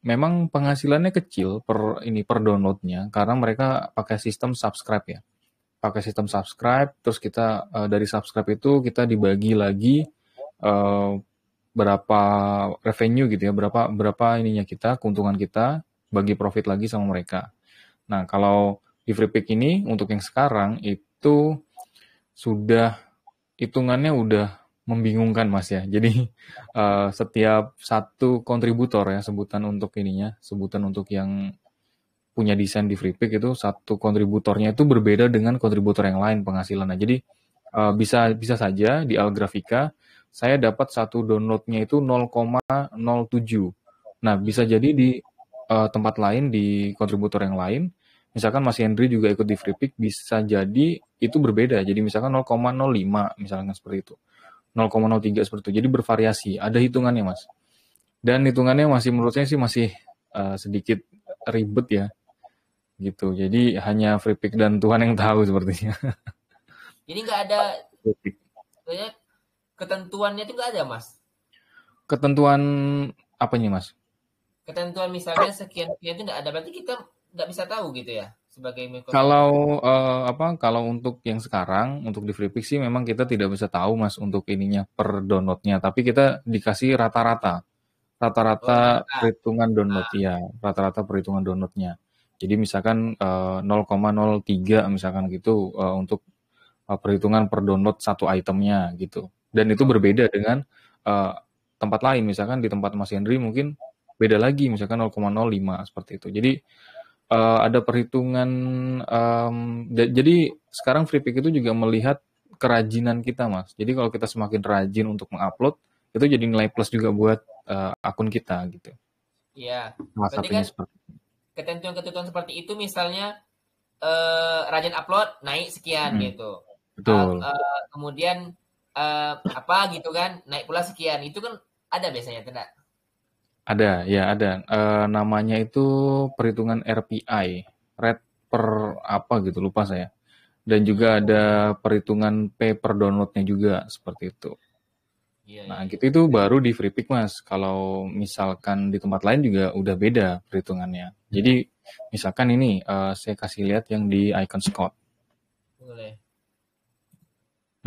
memang penghasilannya kecil per downloadnya karena mereka pakai sistem subscribe ya. Pakai sistem subscribe, terus kita dari subscribe itu kita dibagi lagi eh, berapa revenue gitu ya, berapa berapa ininya kita, keuntungan kita, bagi profit lagi sama mereka. Nah, kalau di free pick ini untuk yang sekarang itu sudah hitungannya udah membingungkan Mas ya. Jadi setiap satu kontributor ya sebutan untuk ininya, sebutan untuk yang punya desain di Freepik itu satu kontributornya itu berbeda dengan kontributor yang lain penghasilannya. Jadi bisa bisa saja di Algrafika saya dapat satu downloadnya itu 0,07. Nah, bisa Hmm. jadi di tempat lain di kontributor yang lain, misalkan Mas Henry juga ikut di Freepik, bisa jadi itu berbeda. Jadi misalkan 0,05 misalkan seperti itu. 0,03 seperti itu. Jadi bervariasi, ada hitungannya Mas. Dan hitungannya masih menurut saya sih masih sedikit ribet ya gitu. Jadi hanya free pick dan Tuhan yang tahu sepertinya. Jadi nggak ada sebenarnya ketentuannya itu nggak ada Mas. Ketentuan apanya Mas? Ketentuan misalnya sekian sekian itu nggak ada. Berarti kita nggak bisa tahu gitu ya sebagai Kalau Microsofter. kalau untuk yang sekarang untuk di free pick sih memang kita tidak bisa tahu Mas untuk ininya per downloadnya, tapi kita dikasih rata-rata. Oh Rata-rata rata-rata. perhitungan download Ah, ya, rata-rata perhitungan downloadnya. Jadi misalkan 0,03 misalkan gitu untuk perhitungan per download satu itemnya gitu. Dan itu oh. berbeda dengan uh, tempat lain. Misalkan di tempat Mas Henry mungkin beda lagi, misalkan 0,05 seperti itu. Jadi ada perhitungan. Jadi sekarang Freepik itu juga melihat kerajinan kita, Mas. Jadi kalau kita semakin rajin untuk mengupload, itu jadi nilai plus juga buat akun kita gitu. Iya. Salah Berarti satunya kan seperti itu. ketentuan-ketentuan seperti itu misalnya rajin upload naik sekian Mm, gitu. betul. Kemudian apa gitu kan naik pula sekian. Itu kan ada biasanya tidak? Ada, ya ada. Namanya itu perhitungan RPI, rate per apa gitu, lupa saya. Dan juga Hmm. ada perhitungan P per downloadnya juga seperti itu. Iya, Nah, iya, iya. gitu itu baru di free pick, Mas. Kalau misalkan di tempat lain juga udah beda perhitungannya. Jadi, misalkan ini saya kasih lihat yang di Icon Scout. Boleh.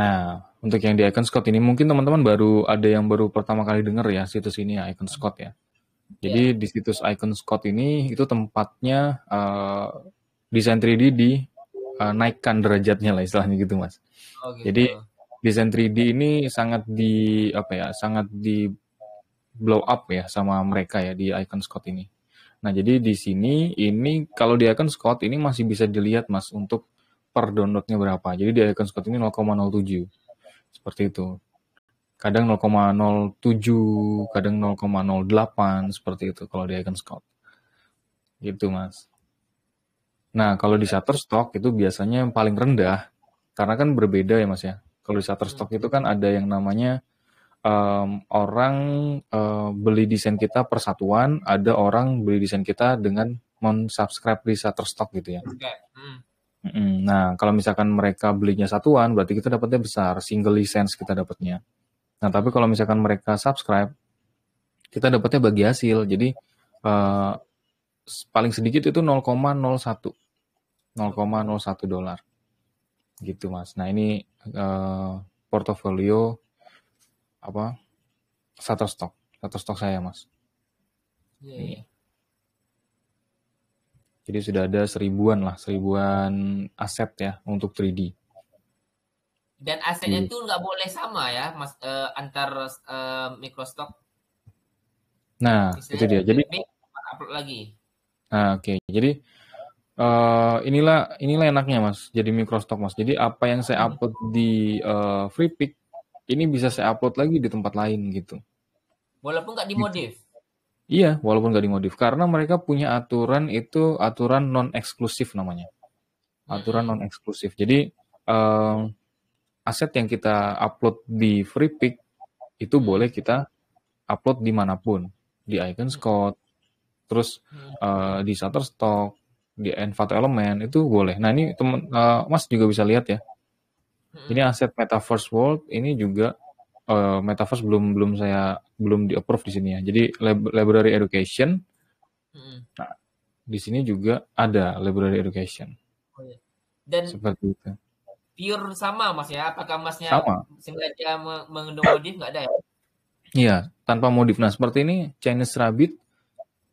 Nah, untuk yang di Icon Scout ini mungkin teman-teman baru pertama kali denger ya situs ini ya, Icon Scout ya. Iya. Jadi di situs Icon Scout ini itu tempatnya desain 3D di naikkan derajatnya lah istilahnya gitu, Mas. Oh gitu. Jadi desain 3D ini sangat di apa ya, sangat di blow up ya sama mereka ya di Icon Scout ini. Nah, jadi di sini ini kalau di Icon Scout ini masih bisa dilihat Mas untuk per downloadnya berapa. Jadi di Icon Scout ini 0,07 seperti itu. Kadang 0,07, kadang 0,08 seperti itu kalau di Icon Scout. Gitu Mas. Nah, kalau di Shutterstock itu biasanya yang paling rendah karena kan berbeda ya Mas ya. Kalau di Hmm. Shutterstock itu kan ada yang namanya orang beli desain kita per satuan, ada orang beli desain kita dengan subscribe di Shutterstock gitu ya. Oke. Hmm. Nah, kalau misalkan mereka belinya satuan, berarti kita dapatnya besar, single license kita dapatnya. Nah, tapi kalau misalkan mereka subscribe, kita dapatnya bagi hasil. Jadi eh, paling sedikit itu 0,01, 0,01 dolar gitu Mas. Nah, ini portofolio apa Shutterstock, Shutterstock saya Mas. Iya, Ini. iya. Jadi sudah ada seribuan aset ya untuk 3D. Dan asetnya Gitu. tuh nggak boleh sama ya, Mas, antar microstock. Nah, itu Misalnya dia. Jadi, B upload lagi. oke. Jadi inilah enaknya Mas. Jadi microstock Mas. Jadi apa yang saya Hmm. upload di FreePic ini bisa saya upload lagi di tempat lain gitu. Walaupun nggak Gitu. dimodif. Iya, walaupun nggak dimodif karena mereka punya aturan itu aturan non eksklusif namanya. Aturan Hmm. non eksklusif. Jadi eh, aset yang kita upload di FreePic itu Hmm. boleh kita upload dimanapun, di Icon Scout, terus Hmm. di Shutterstock, di Envato Element itu boleh. Nah ini teman Mas juga bisa lihat ya. Ini Hmm. aset Metaverse World ini juga Metaverse belum di approve di sini ya. Jadi Library Education, Hmm. nah, di sini juga ada Library Education Oh, iya. Dan seperti itu. pure sama Mas ya? Apakah Masnya Sama, sengaja mengemodif nggak ada ya? iya tanpa modif. Nah seperti ini Chinese Rabbit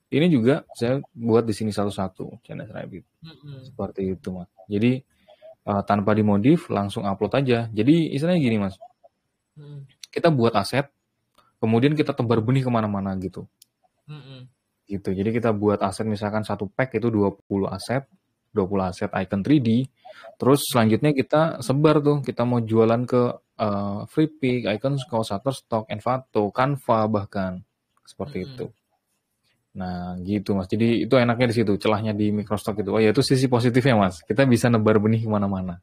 ini juga saya buat di sini satu-satu Chinese Rabbit Hmm. seperti itu Mas. Jadi tanpa dimodif langsung upload aja. Jadi istilahnya gini Mas, Hmm. kita buat aset, kemudian kita tebar benih kemana-mana gitu. Hmm. Gitu. Jadi kita buat aset misalkan satu pack itu 20 aset icon 3D. Terus selanjutnya kita sebar tuh, kita mau jualan ke FreePic, Icon Scout, Shutterstock, Envato, Canva bahkan seperti itu. Hmm. Nah, gitu Mas. Jadi itu enaknya di situ, celahnya di Microstock itu. Oh ya, itu sisi positifnya Mas. Kita bisa nebar benih kemana-mana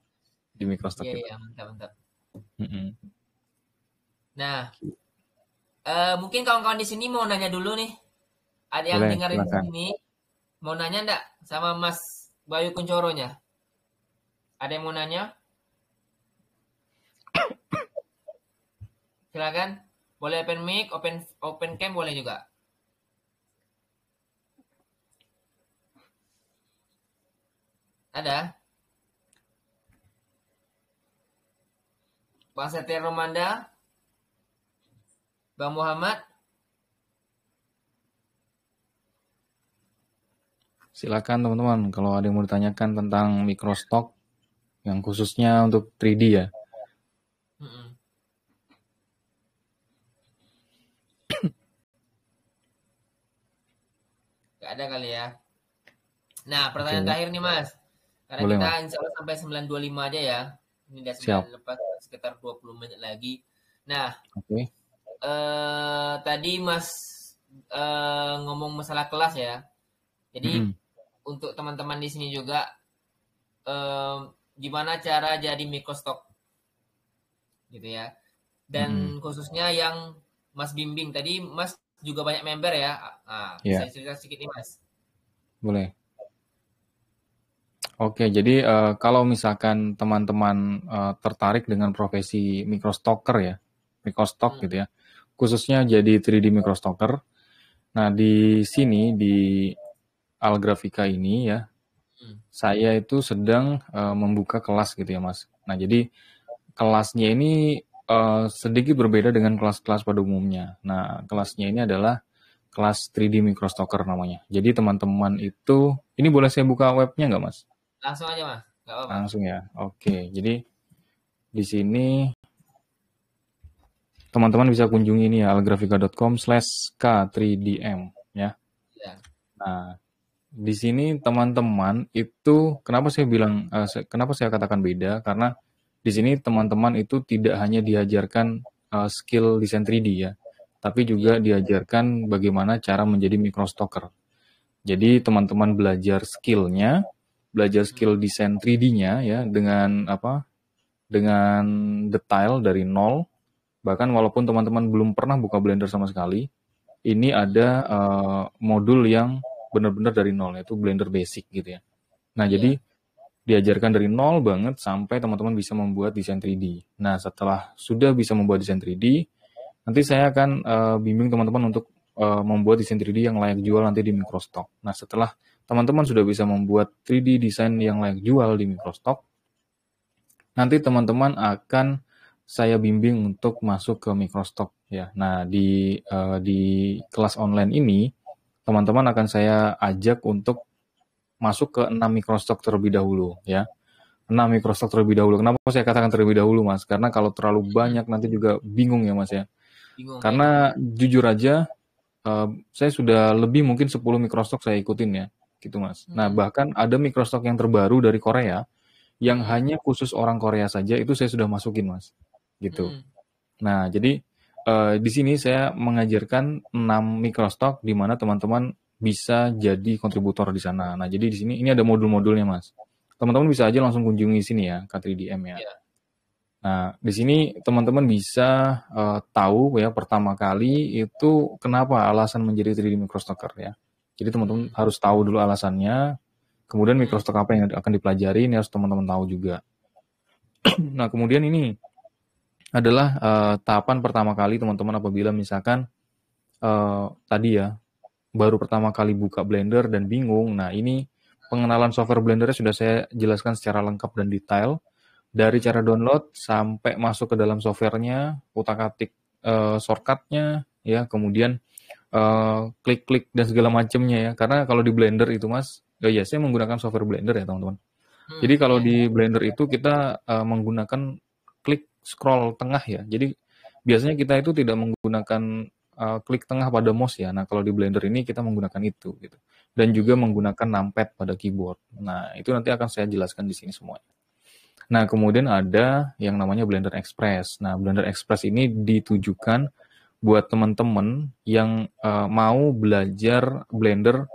di Microstock Iya, itu. iya, mantap, mantap. Mm-mm. Nah, mungkin kawan-kawan di sini mau nanya dulu nih. Ada yang Boleh, dengerin di silakan. sini, mau nanya enggak sama Mas Bayu Kuncoronya? Ada yang mau nanya? Silakan. Boleh open mic, open cam boleh juga. Ada? Bang Setia Romanda, Bang Muhammad. Silakan teman-teman kalau ada yang mau ditanyakan tentang Microstock yang khususnya untuk 3D ya. Mm-mm. Gak ada kali ya. Nah, pertanyaan Oke, terakhir nih Mas. Karena boleh kita Mas. insya Allah sampai 9.25 aja ya. Ini udah Siap. 9 lepas sekitar 20 menit lagi. Nah, Oke. tadi Mas ngomong masalah kelas ya. Jadi Mm-mm. untuk teman-teman di sini juga eh, gimana cara jadi microstock gitu ya. Dan Mm-mm. khususnya yang Mas bimbing tadi Mas juga banyak member ya. Nah, bisa Ya, cerita sedikit nih Mas. boleh. Oke, jadi kalau misalkan teman-teman tertarik dengan profesi microstocker ya, microstock gitu ya. Khususnya jadi 3D microstocker. Nah, di sini di Algrafika ini ya, saya itu sedang membuka kelas gitu ya, Mas. Nah, jadi kelasnya ini sedikit berbeda dengan kelas-kelas pada umumnya. Nah, kelasnya ini adalah kelas 3D microstocker namanya. Jadi teman-teman itu, ini boleh saya buka webnya nggak, Mas? Langsung aja Mas, nggak apa-apa. Langsung ya. Oke, jadi di sini teman-teman bisa kunjungi ini ya, algrafika.com/k3dm ya. Ya. Nah, di sini teman-teman itu kenapa saya bilang kenapa saya katakan beda, karena di sini teman-teman itu tidak hanya diajarkan skill desain 3D ya, tapi juga diajarkan bagaimana cara menjadi microstocker. Jadi teman-teman belajar belajar skill desain 3D-nya ya dengan dengan detail dari nol. Bahkan walaupun teman-teman belum pernah buka Blender sama sekali, ini ada modul yang benar-benar dari nol, yaitu Blender Basic gitu ya. Nah, jadi diajarkan dari nol banget sampai teman-teman bisa membuat desain 3D. Nah, setelah sudah bisa membuat desain 3D, nanti saya akan bimbing teman-teman untuk membuat desain 3D yang layak jual nanti di Microstock. Nah, setelah teman-teman sudah bisa membuat 3D desain yang layak jual di Microstock, nanti teman-teman akan saya bimbing untuk masuk ke Microstock ya. Nah, di kelas online ini teman-teman akan saya ajak untuk masuk ke 6 Microstock terlebih dahulu ya. 6 Microstock terlebih dahulu. Kenapa saya katakan terlebih dahulu, Mas? Karena kalau terlalu banyak nanti juga bingung ya, Mas ya. Bingung, Karena jujur aja saya sudah lebih mungkin 10 Microstock saya ikutin ya, gitu Mas. Nah, bahkan ada Microstock yang terbaru dari Korea yang hanya khusus orang Korea saja itu saya sudah masukin, Mas. Gitu. Nah, jadi di sini saya mengajarkan 6 microstock di mana teman-teman bisa jadi kontributor di sana. Nah, jadi di sini ini ada modul-modulnya, Mas. Teman-teman bisa aja langsung kunjungi sini ya, K3DM ya. Nah, di sini teman-teman bisa tahu ya pertama kali itu kenapa alasan menjadi 3D microstocker ya. Jadi teman-teman harus tahu dulu alasannya. Kemudian microstock apa yang akan dipelajari ini harus teman-teman tahu juga. Nah, kemudian ini adalah tahapan pertama kali teman-teman apabila misalkan tadi ya baru pertama kali buka Blender dan bingung. Nah, ini pengenalan software Blender sudah saya jelaskan secara lengkap dan detail dari cara download sampai masuk ke dalam softwarenya, utak-atik shortcutnya ya, kemudian klik-klik dan segala macamnya ya. Karena kalau di Blender itu Mas, ya saya menggunakan software Blender ya teman-teman. Jadi kalau di Blender itu kita menggunakan klik scroll tengah ya. Jadi biasanya kita itu tidak menggunakan klik tengah pada mouse ya. Nah, kalau di Blender ini kita menggunakan itu gitu. Dan juga menggunakan numpad pada keyboard. Nah, itu nanti akan saya jelaskan di sini semuanya. Nah, kemudian ada yang namanya Blender Express. Nah, Blender Express ini ditujukan buat teman-teman yang mau belajar Blender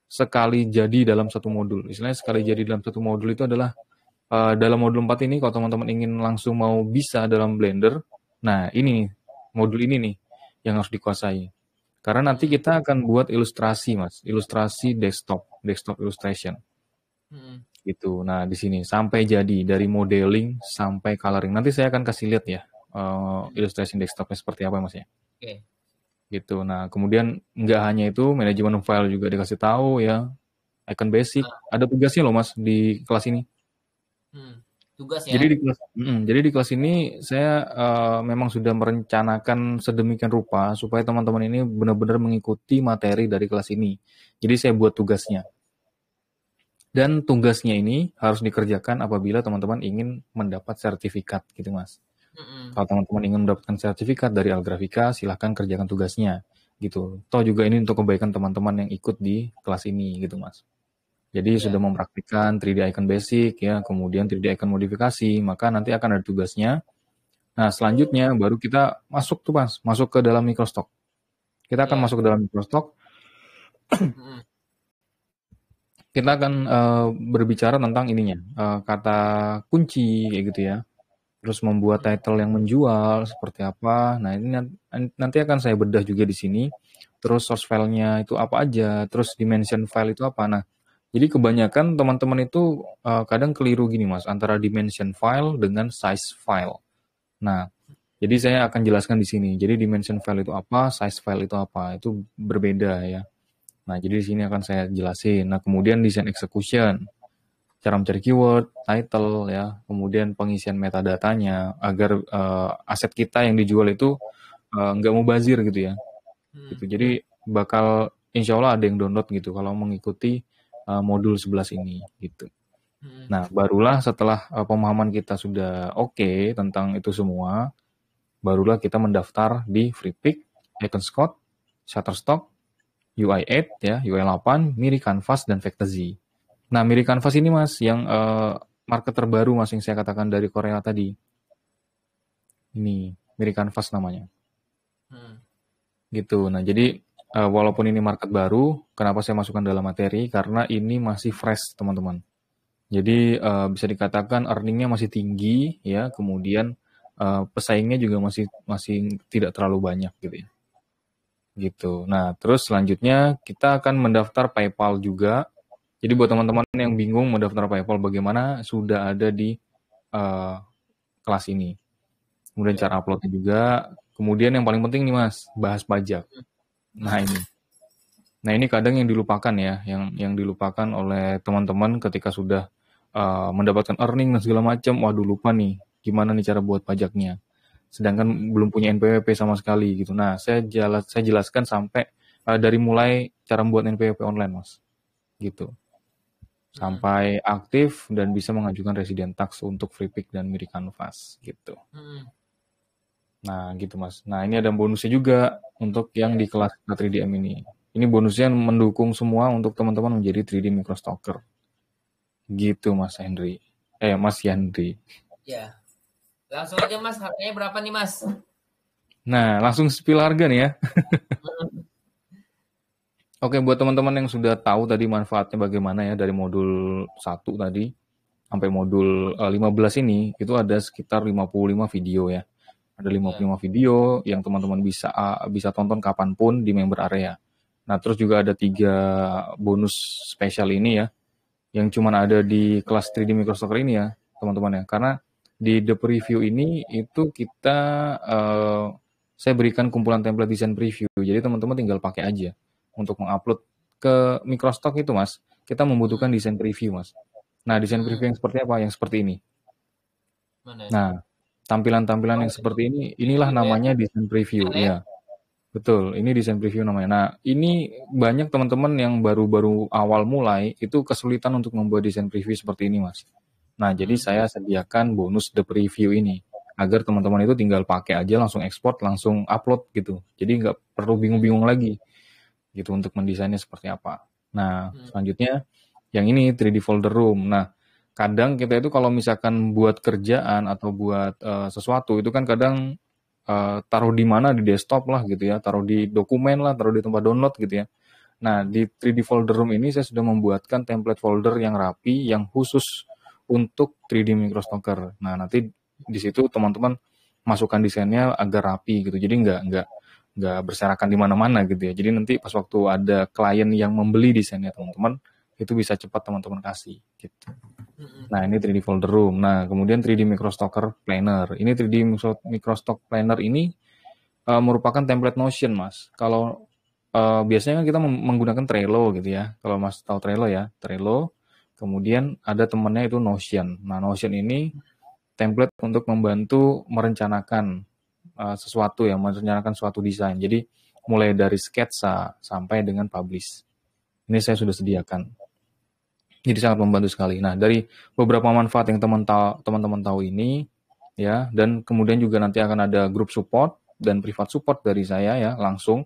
sekali jadi dalam satu modul. Istilahnya sekali jadi dalam satu modul itu adalah dalam modul 4 ini kalau teman-teman ingin langsung mau bisa dalam Blender, nah ini modul ini nih yang harus dikuasai. Karena nanti kita akan buat ilustrasi, Mas. Ilustrasi desktop illustration. Gitu. Nah, di sini sampai jadi dari modeling sampai coloring. Nanti saya akan kasih lihat ya illustration desktopnya seperti apa, Mas ya. Oke. Gitu. Nah, kemudian nggak hanya itu, manajemen file juga dikasih tahu ya. Icon basic. Ada tugasnya loh, Mas, di kelas ini. Tugas ya. Jadi di kelas ini saya memang sudah merencanakan sedemikian rupa supaya teman-teman ini benar-benar mengikuti materi dari kelas ini. Jadi saya buat tugasnya. Dan tugasnya ini harus dikerjakan apabila teman-teman ingin mendapat sertifikat gitu, Mas. Kalau teman-teman ingin mendapatkan sertifikat dari Algrafika, silahkan kerjakan tugasnya gitu. Toh juga ini untuk kebaikan teman-teman yang ikut di kelas ini gitu, Mas. Jadi sudah mempraktikkan 3D icon basic ya, kemudian 3D icon modifikasi, maka nanti akan ada tugasnya. Nah, selanjutnya baru kita masuk tuh, Mas, masuk ke dalam Microstock. Kita akan masuk ke dalam Microstock. Kita akan berbicara tentang ininya, kata kunci kayak gitu ya. Terus membuat title yang menjual seperti apa. Nah, ini nanti akan saya bedah juga di sini. Terus source file-nya itu apa aja, terus dimension file itu apa. Nah, jadi kebanyakan teman-teman itu kadang keliru gini, Mas, antara dimension file dengan size file. Nah, Jadi saya akan jelaskan di sini. Jadi dimension file itu apa, size file itu apa, itu berbeda ya. Nah, jadi di sini akan saya jelasin. Nah, kemudian design execution, cara mencari keyword, title ya, kemudian pengisian metadatanya agar aset kita yang dijual itu nggak mubazir gitu ya. Gitu. Jadi bakal insya Allah ada yang download gitu kalau mengikuti modul 11 ini gitu. Nah, barulah setelah pemahaman kita sudah oke tentang itu semua, barulah kita mendaftar di FreePic, Iconscode, Shutterstock, UI8 ya, UI8, Miri Canvas dan Fantasy. Nah, Miri Canvas ini Mas yang market terbaru Mas yang saya katakan dari Korea tadi. Ini Miri Canvas namanya. Gitu. Nah, jadi walaupun ini market baru, kenapa saya masukkan dalam materi? Karena ini masih fresh, teman-teman. Jadi bisa dikatakan earningnya masih tinggi ya, kemudian pesaingnya juga masih tidak terlalu banyak gitu ya. Gitu. Nah, terus selanjutnya kita akan mendaftar PayPal juga. Jadi buat teman-teman yang bingung mendaftar PayPal bagaimana, sudah ada di kelas ini. Kemudian cara uploadnya juga. Kemudian yang paling penting nih Mas, bahas pajak. Nah ini kadang yang dilupakan ya, yang dilupakan oleh teman-teman ketika sudah mendapatkan earning dan segala macam. Waduh lupa nih, gimana nih cara buat pajaknya. Sedangkan belum punya NPWP sama sekali gitu. Nah saya jelaskan sampai dari mulai cara membuat NPWP online Mas, gitu. Sampai aktif dan bisa mengajukan resident tax untuk FreePic dan Miri Canvas gitu. Nah gitu Mas. Nah ini ada bonusnya juga untuk yang di kelas 3DM ini. Ini bonusnya mendukung semua untuk teman-teman menjadi 3D microstalker. Gitu Mas Henry. Mas Yandri. Ya. Langsung aja Mas, harganya berapa nih Mas? Nah langsung spill harga nih ya. Oke, buat teman-teman yang sudah tahu tadi manfaatnya bagaimana ya dari modul 1 tadi sampai modul 15 ini, itu ada sekitar 55 video ya. Ada 55 video yang teman-teman bisa tonton kapanpun di member area. Nah, terus juga ada 3 bonus spesial ini ya, yang cuma ada di kelas 3D Microstalker ini ya, teman-teman ya. Karena di The Preview ini itu kita, saya berikan kumpulan template desain preview. Jadi teman-teman tinggal pakai aja. Untuk mengupload ke Microstock itu Mas, kita membutuhkan desain preview Mas. Nah, desain preview yang seperti apa? Yang seperti ini. Nah, tampilan-tampilan yang seperti ini, inilah namanya desain preview ya. Betul, ini desain preview namanya. Nah, ini banyak teman-teman yang baru-baru awal mulai itu kesulitan untuk membuat desain preview seperti ini Mas. Nah, jadi saya sediakan bonus The Preview ini agar teman-teman itu tinggal pakai aja, langsung ekspor, langsung upload gitu. Jadi nggak perlu bingung-bingung lagi gitu untuk mendesainnya seperti apa. Nah, selanjutnya yang ini 3D folder room. Nah, kadang kita itu kalau misalkan buat kerjaan atau buat sesuatu itu kan kadang taruh di mana, di desktop lah gitu ya, taruh di dokumen lah, taruh di tempat download gitu ya. Nah, di 3D folder room ini saya sudah membuatkan template folder yang rapi, yang khusus untuk 3D microstalker. Nah, nanti di situ teman-teman masukkan desainnya agar rapi gitu. Jadi nggak berserakan di mana-mana gitu ya. Jadi nanti pas waktu ada klien yang membeli desainnya teman-teman, itu bisa cepat teman-teman kasih gitu. Nah, ini 3D folder room. Nah, kemudian 3D microstalker planner. Ini 3D microstock planner ini merupakan template Notion, Mas. Kalau biasanya kan kita menggunakan Trello gitu ya. Kalau Mas tahu Trello ya, Trello. Kemudian ada temannya itu Notion. Nah, Notion ini template untuk membantu merencanakan sesuatu ya, merencanakan suatu desain. Jadi mulai dari sketsa sampai dengan publish. Ini saya sudah sediakan. Jadi sangat membantu sekali. Nah, dari beberapa manfaat yang teman-teman tahu ini ya, dan kemudian juga nanti akan ada grup support dan privat support dari saya ya langsung.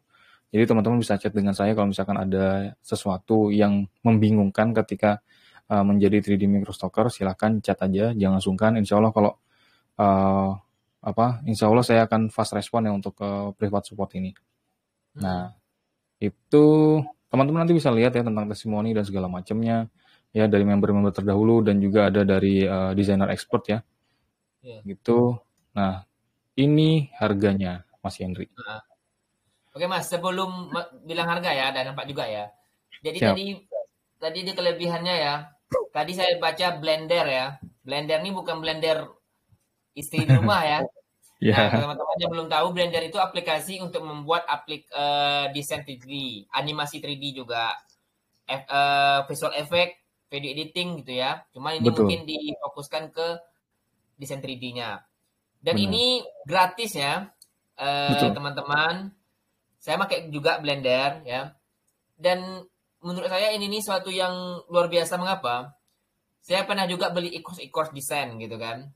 Jadi teman-teman bisa chat dengan saya kalau misalkan ada sesuatu yang membingungkan ketika menjadi 3D microstalker, silahkan chat aja, jangan sungkan. Insya Allah kalau insya Allah saya akan fast respon ya untuk privat support ini. Nah, itu teman-teman nanti bisa lihat ya tentang testimoni dan segala macamnya ya dari member-member terdahulu dan juga ada dari desainer expert ya. Gitu. Nah, ini harganya Mas Henry. Oke Mas, sebelum bilang harga ya, ada nampak juga ya. Jadi Siap. tadi di kelebihannya ya. Tadi saya baca blender ya. Blender ini bukan blender istri di rumah ya. Nah, Ya, teman-teman yang belum tahu, Blender itu aplikasi untuk membuat desain 3D, animasi 3D juga, visual effect, video editing gitu ya. Cuma ini betul, mungkin difokuskan ke desain 3D-nya. Dan benar. ini gratis ya, Betul. teman-teman. Saya pakai juga Blender ya. Dan menurut saya ini nih suatu yang luar biasa. Mengapa? Saya pernah juga beli e-course desain gitu kan.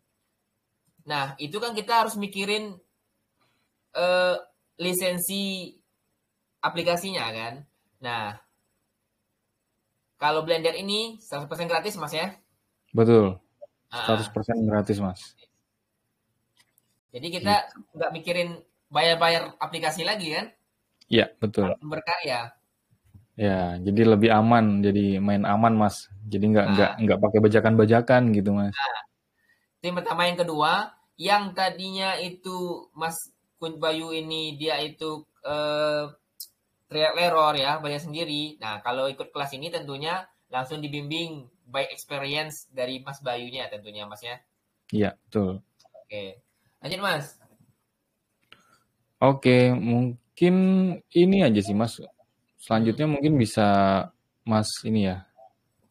Nah, itu kan kita harus mikirin eh, lisensi aplikasinya kan. Nah, kalau Blender ini 100% gratis Mas ya. Betul. Ah, 100% gratis, Mas. jadi kita Gitu. nggak mikirin bayar-bayar aplikasi lagi kan. Iya, betul. Langsung berkarya. Ya, jadi lebih aman, jadi main aman, Mas. Jadi Ah, nggak pakai bajakan-bajakan gitu, Mas. itu yang pertama. Yang kedua, yang tadinya itu Mas Kun Bayu ini dia itu trial error ya, bayar sendiri. Nah, kalau ikut kelas ini tentunya langsung dibimbing by experience dari Mas Bayunya tentunya Mas ya. Iya, betul. Oke. Lanjut Mas. Oke, mungkin ini aja sih, Mas. Hmm. Selanjutnya mungkin bisa Mas ini ya.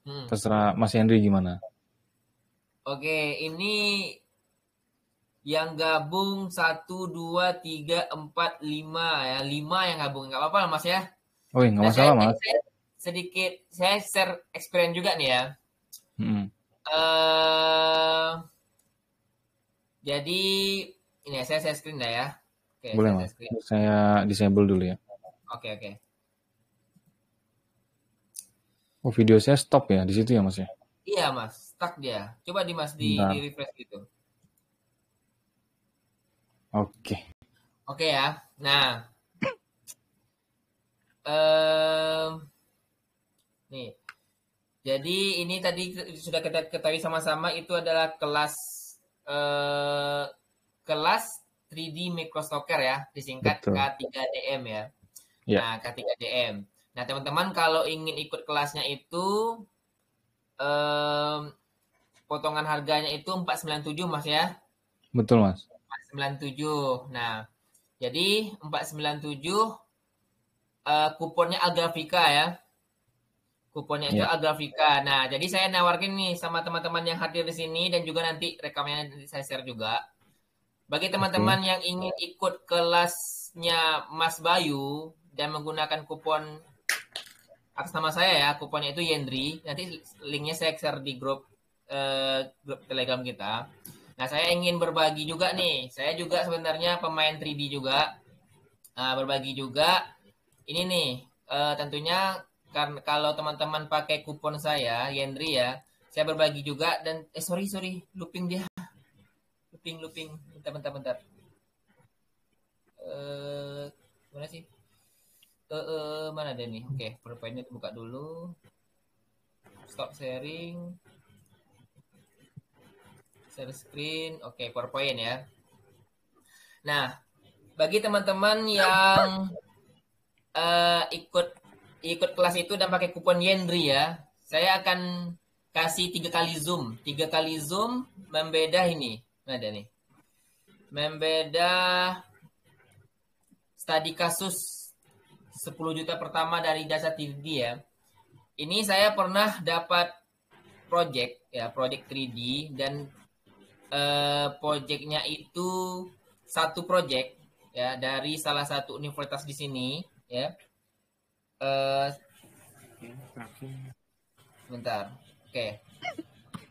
Hmm. Terserah Mas Henry gimana. Oke, ini yang gabung satu 2 3 4 5 ya. 5 yang gabung. Nggak apa-apa lah Mas ya. Oh, iya, nggak Nah, masalah, Mas. saya sedikit saya share experience juga nih ya. Mm-mm. Eh jadi ini ya, saya share screen dah ya. Oke, Boleh, saya Mas. share screen. Saya disable dulu ya. Oke, oke. Oh, video saya stop ya di situ ya, Mas ya. Iya, Mas. Stuck dia. Coba di Mas di Bentar. refresh gitu. Oke. Oke ya. Nah, em, nih. Jadi ini tadi sudah kita ketahui sama-sama itu adalah eh, kelas 3D Microstocker ya, disingkat Betul. K3DM ya. Ya, Nah, K3DM. Nah, teman-teman kalau ingin ikut kelasnya itu em, potongan harganya itu 497 Mas ya. betul, Mas. 497. Nah, jadi 497 kuponnya Agrafika ya. Kuponnya itu Ya. Agrafika. Nah, jadi saya nawarkan nih sama teman-teman yang hadir di sini dan juga nanti rekamannya nanti saya share juga. Bagi teman-teman Oke. yang ingin ikut kelasnya Mas Bayu dan menggunakan kupon atas nama saya ya, kuponnya itu Yendri. Nanti linknya saya share di grup Telegram kita. Nah, saya ingin berbagi juga nih. Saya juga sebenarnya pemain 3D juga. Nah, berbagi juga ini nih, tentunya karena kalau teman-teman pakai kupon saya, Yendri ya, saya berbagi juga dan sorry sorry, looping dia, looping looping, bentar bentar bentar, mana sih? Mana ada nih? Oke, PowerPoint-nya buka dulu, stop sharing, share screen, oke PowerPoint ya. Nah, bagi teman-teman yang ikut ikut kelas itu dan pakai kupon Yendri ya, saya akan kasih 3 kali zoom membeda ini. Ada nih. Membeda studi kasus 10 juta pertama dari jasa 3D ya. Ini saya pernah dapat project ya, project 3D dan projectnya itu satu project ya dari salah satu universitas di sini ya. Eh Bentar. Oke,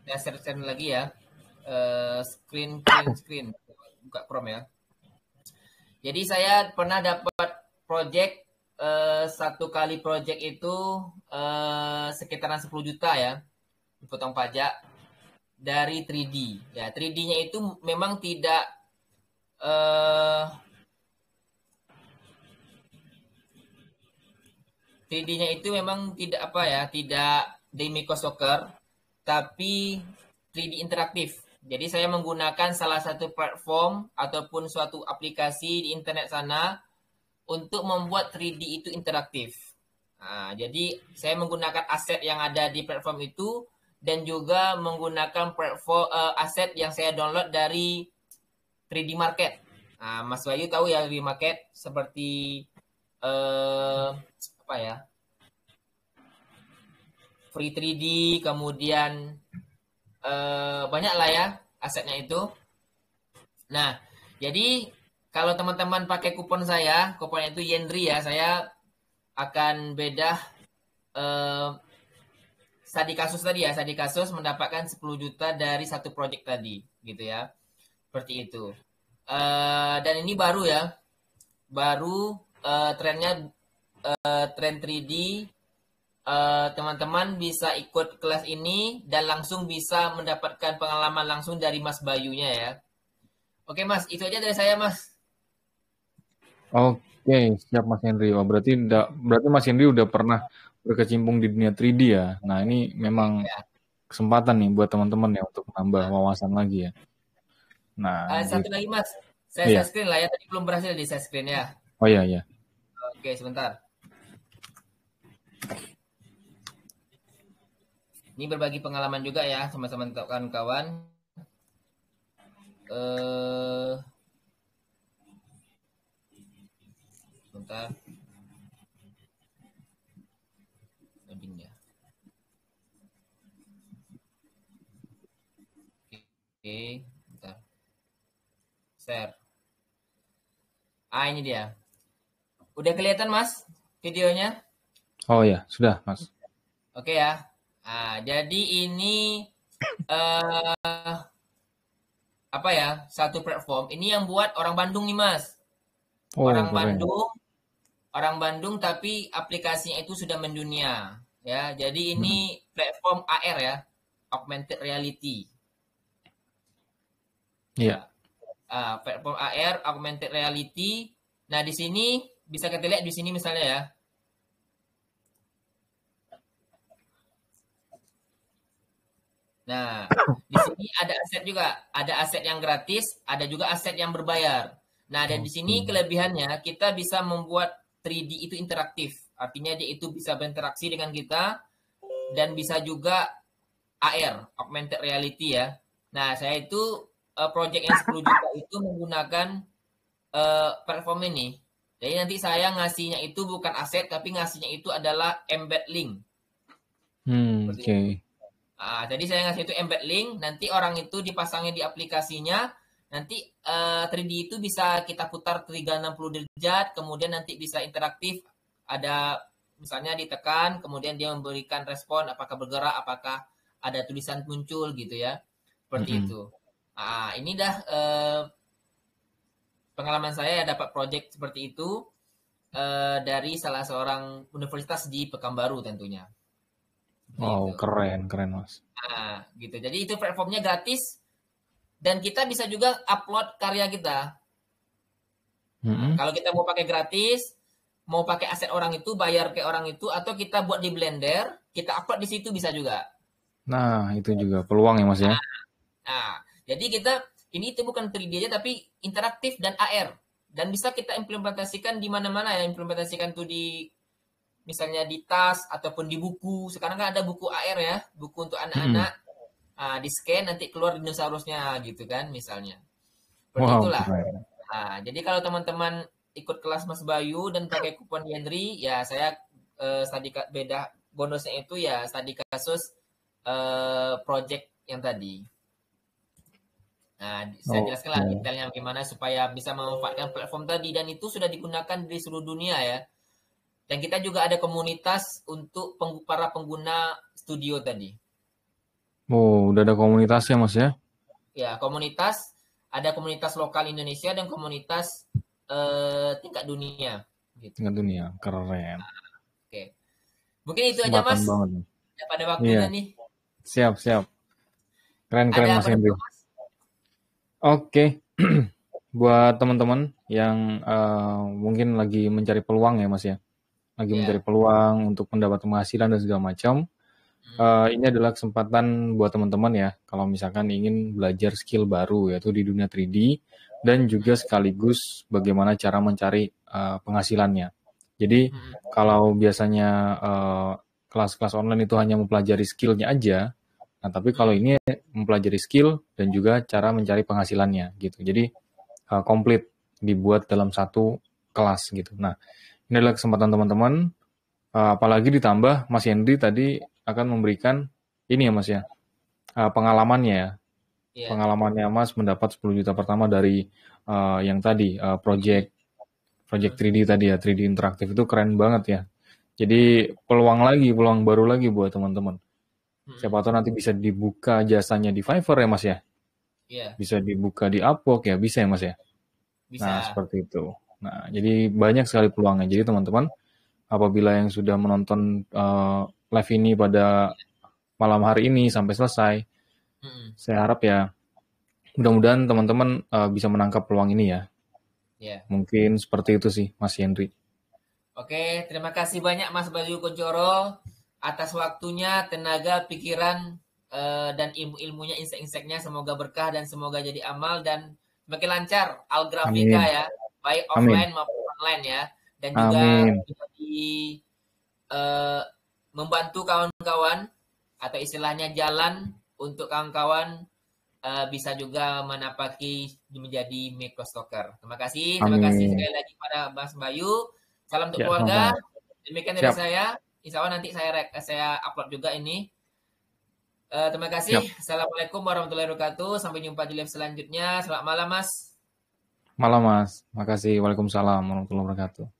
saya share lagi ya. Screen buka Chrome ya. Jadi saya pernah dapat project, satu kali project itu sekitaran 10 juta ya, dipotong pajak dari 3D. Ya, 3D-nya itu memang tidak eh 3D-nya itu memang tidak apa ya, tidak Demico Soccer, tapi 3D interaktif. Jadi saya menggunakan salah satu platform ataupun suatu aplikasi di internet sana untuk membuat 3D itu interaktif. Nah, jadi saya menggunakan aset yang ada di platform itu dan juga menggunakan platform aset yang saya download dari 3D Market. Nah, Mas Bayu tahu ya Remaket seperti apa ya? Free 3D, kemudian banyak lah ya asetnya itu. Nah, jadi kalau teman-teman pakai kupon saya, kuponnya itu Yendri ya, saya akan bedah eh, Sadi kasus tadi ya, Sadi kasus mendapatkan 10 juta dari satu proyek tadi, gitu ya. Seperti itu. Dan ini baru ya, baru trennya tren 3D. Teman-teman bisa ikut kelas ini dan langsung bisa mendapatkan pengalaman langsung dari Mas Bayunya ya. Oke Mas, itu aja dari saya Mas. Oke, siap Mas Henry. Oh, berarti Mas Henry udah pernah berkecimpung di dunia 3D ya. Nah, ini memang Ya. kesempatan nih buat teman-teman ya untuk menambah wawasan lagi ya. Nah, Satu gitu. lagi Mas, saya share Iya. screen lah ya, tadi belum berhasil di share screen ya. Oh iya, iya. Oke, sebentar. Ini berbagi pengalaman juga ya sama-sama kawan-kawan. Sebentar. Loading ya. Oke, sebentar. Share. Ini dia. Udah kelihatan Mas videonya? Oh iya, sudah Mas. Oke ya. Jadi ini apa ya? Satu platform. Ini yang buat orang Bandung nih Mas. Oh, Orang keren. Bandung tapi aplikasinya itu sudah mendunia ya. Jadi Mm-mm. ini platform AR ya, augmented reality. Iya. Ya. Platform AR augmented reality. Nah, di sini bisa kita lihat di sini misalnya ya. Nah, di sini ada aset juga, ada aset yang gratis, ada juga aset yang berbayar. Nah, dan di sini Oke. kelebihannya kita bisa membuat 3D itu interaktif. Artinya dia itu bisa berinteraksi dengan kita dan bisa juga AR, augmented reality ya. Nah, saya itu project yang 10 juta itu menggunakan platform ini. Jadi nanti saya ngasihnya itu bukan aset, tapi ngasihnya itu adalah embed link. Seperti Oke. jadi saya ngasih itu embed link, nanti orang itu dipasangnya di aplikasinya, nanti 3D itu bisa kita putar 360 derajat, kemudian nanti bisa interaktif, ada misalnya ditekan, kemudian dia memberikan respon, apakah bergerak, apakah ada tulisan muncul gitu ya, seperti Mm-mm. itu. Ini dah pengalaman saya ya dapat project seperti itu dari salah seorang universitas di Pekanbaru tentunya. Seperti Wow, itu. keren, keren Mas. Gitu. Jadi itu platformnya gratis dan kita bisa juga upload karya kita. Mm-mm. Kalau kita mau pakai gratis, mau pakai aset orang itu, bayar ke orang itu, atau kita buat di Blender, kita upload di situ bisa juga. Nah, itu juga peluang ya Mas ya. Jadi kita ini itu bukan 3D aja tapi interaktif dan AR dan bisa kita implementasikan di mana-mana ya, implementasikan tuh di misalnya di tas ataupun di buku. Sekarang kan ada buku AR ya, buku untuk Mm-mm. anak-anak. Di scan nanti keluar dinosaurusnya gitu kan misalnya. Seperti Wow, itulah. keren. Jadi kalau teman-teman ikut kelas Mas Bayu dan pakai kupon Yandri, ya saya beda bonusnya itu ya tadi kasus project yang tadi. Nah, saya jelaskan lah Oke. detailnya bagaimana supaya bisa memanfaatkan platform tadi dan itu sudah digunakan di seluruh dunia ya. Dan kita juga ada komunitas untuk para pengguna studio tadi. Oh, udah ada komunitasnya Mas ya. Ya, ada komunitas lokal Indonesia dan komunitas tingkat dunia gitu. Tingkat dunia, keren. Oke. Mungkin itu aja Kesempatan Mas. banget nih. Pada Iya, waktunya nih. siap, siap. Keren, keren Ada Mas penutup Henry. Mas? Oke, buat teman-teman yang mungkin lagi mencari peluang ya Mas ya, lagi mencari Ya. peluang untuk mendapat penghasilan dan segala macam, ini adalah kesempatan buat teman-teman ya, kalau misalkan ingin belajar skill baru yaitu di dunia 3D dan juga sekaligus bagaimana cara mencari penghasilannya. Jadi kalau biasanya kelas-kelas online itu hanya mempelajari skillnya aja, nah tapi kalau Hmm. ini mempelajari skill dan juga cara mencari penghasilannya gitu. Jadi komplit. dibuat dalam satu kelas gitu. Nah, ini adalah kesempatan teman-teman, apalagi ditambah Mas Henry tadi akan memberikan ini ya Mas ya, pengalamannya ya. Iya. Pengalamannya Mas mendapat 10 juta pertama dari yang tadi project 3D tadi ya, 3D interaktif itu keren banget ya. Jadi peluang baru lagi buat teman-teman. Siapa tahu nanti bisa dibuka jasanya di Fiverr ya Mas ya. Iya, Bisa dibuka di Upwork ya, bisa ya Mas ya. Nah, bisa. seperti itu. Nah, jadi banyak sekali peluangnya. Jadi teman-teman, apabila yang sudah menonton live ini pada malam hari ini sampai selesai, Mm-mm. saya harap ya mudah-mudahan teman-teman bisa menangkap peluang ini ya. Iya. Mungkin seperti itu sih, Mas Henry. Oke, terima kasih banyak Mas Bayu Kuncoro atas waktunya, tenaga, pikiran, dan ilmu-ilmunya, insight-insightnya. Semoga berkah dan semoga jadi amal dan semakin lancar Algrafika Amin. ya, baik Amin. offline maupun online ya. Dan juga Amin. jadi eh, membantu kawan-kawan atau istilahnya jalan untuk kawan-kawan bisa juga menapaki menjadi microstocker. Terima kasih Amin. sekali lagi pada Mas Bayu. Salam untuk Ya, keluarga. sama-sama. Demikian dari Siap. saya. Insya Allah nanti saya upload juga ini. Terima kasih. Siap. Assalamualaikum warahmatullahi wabarakatuh. Sampai jumpa di live selanjutnya. Selamat malam, Mas. Malam, Mas. Makasih. Waalaikumsalam warahmatullahi wabarakatuh.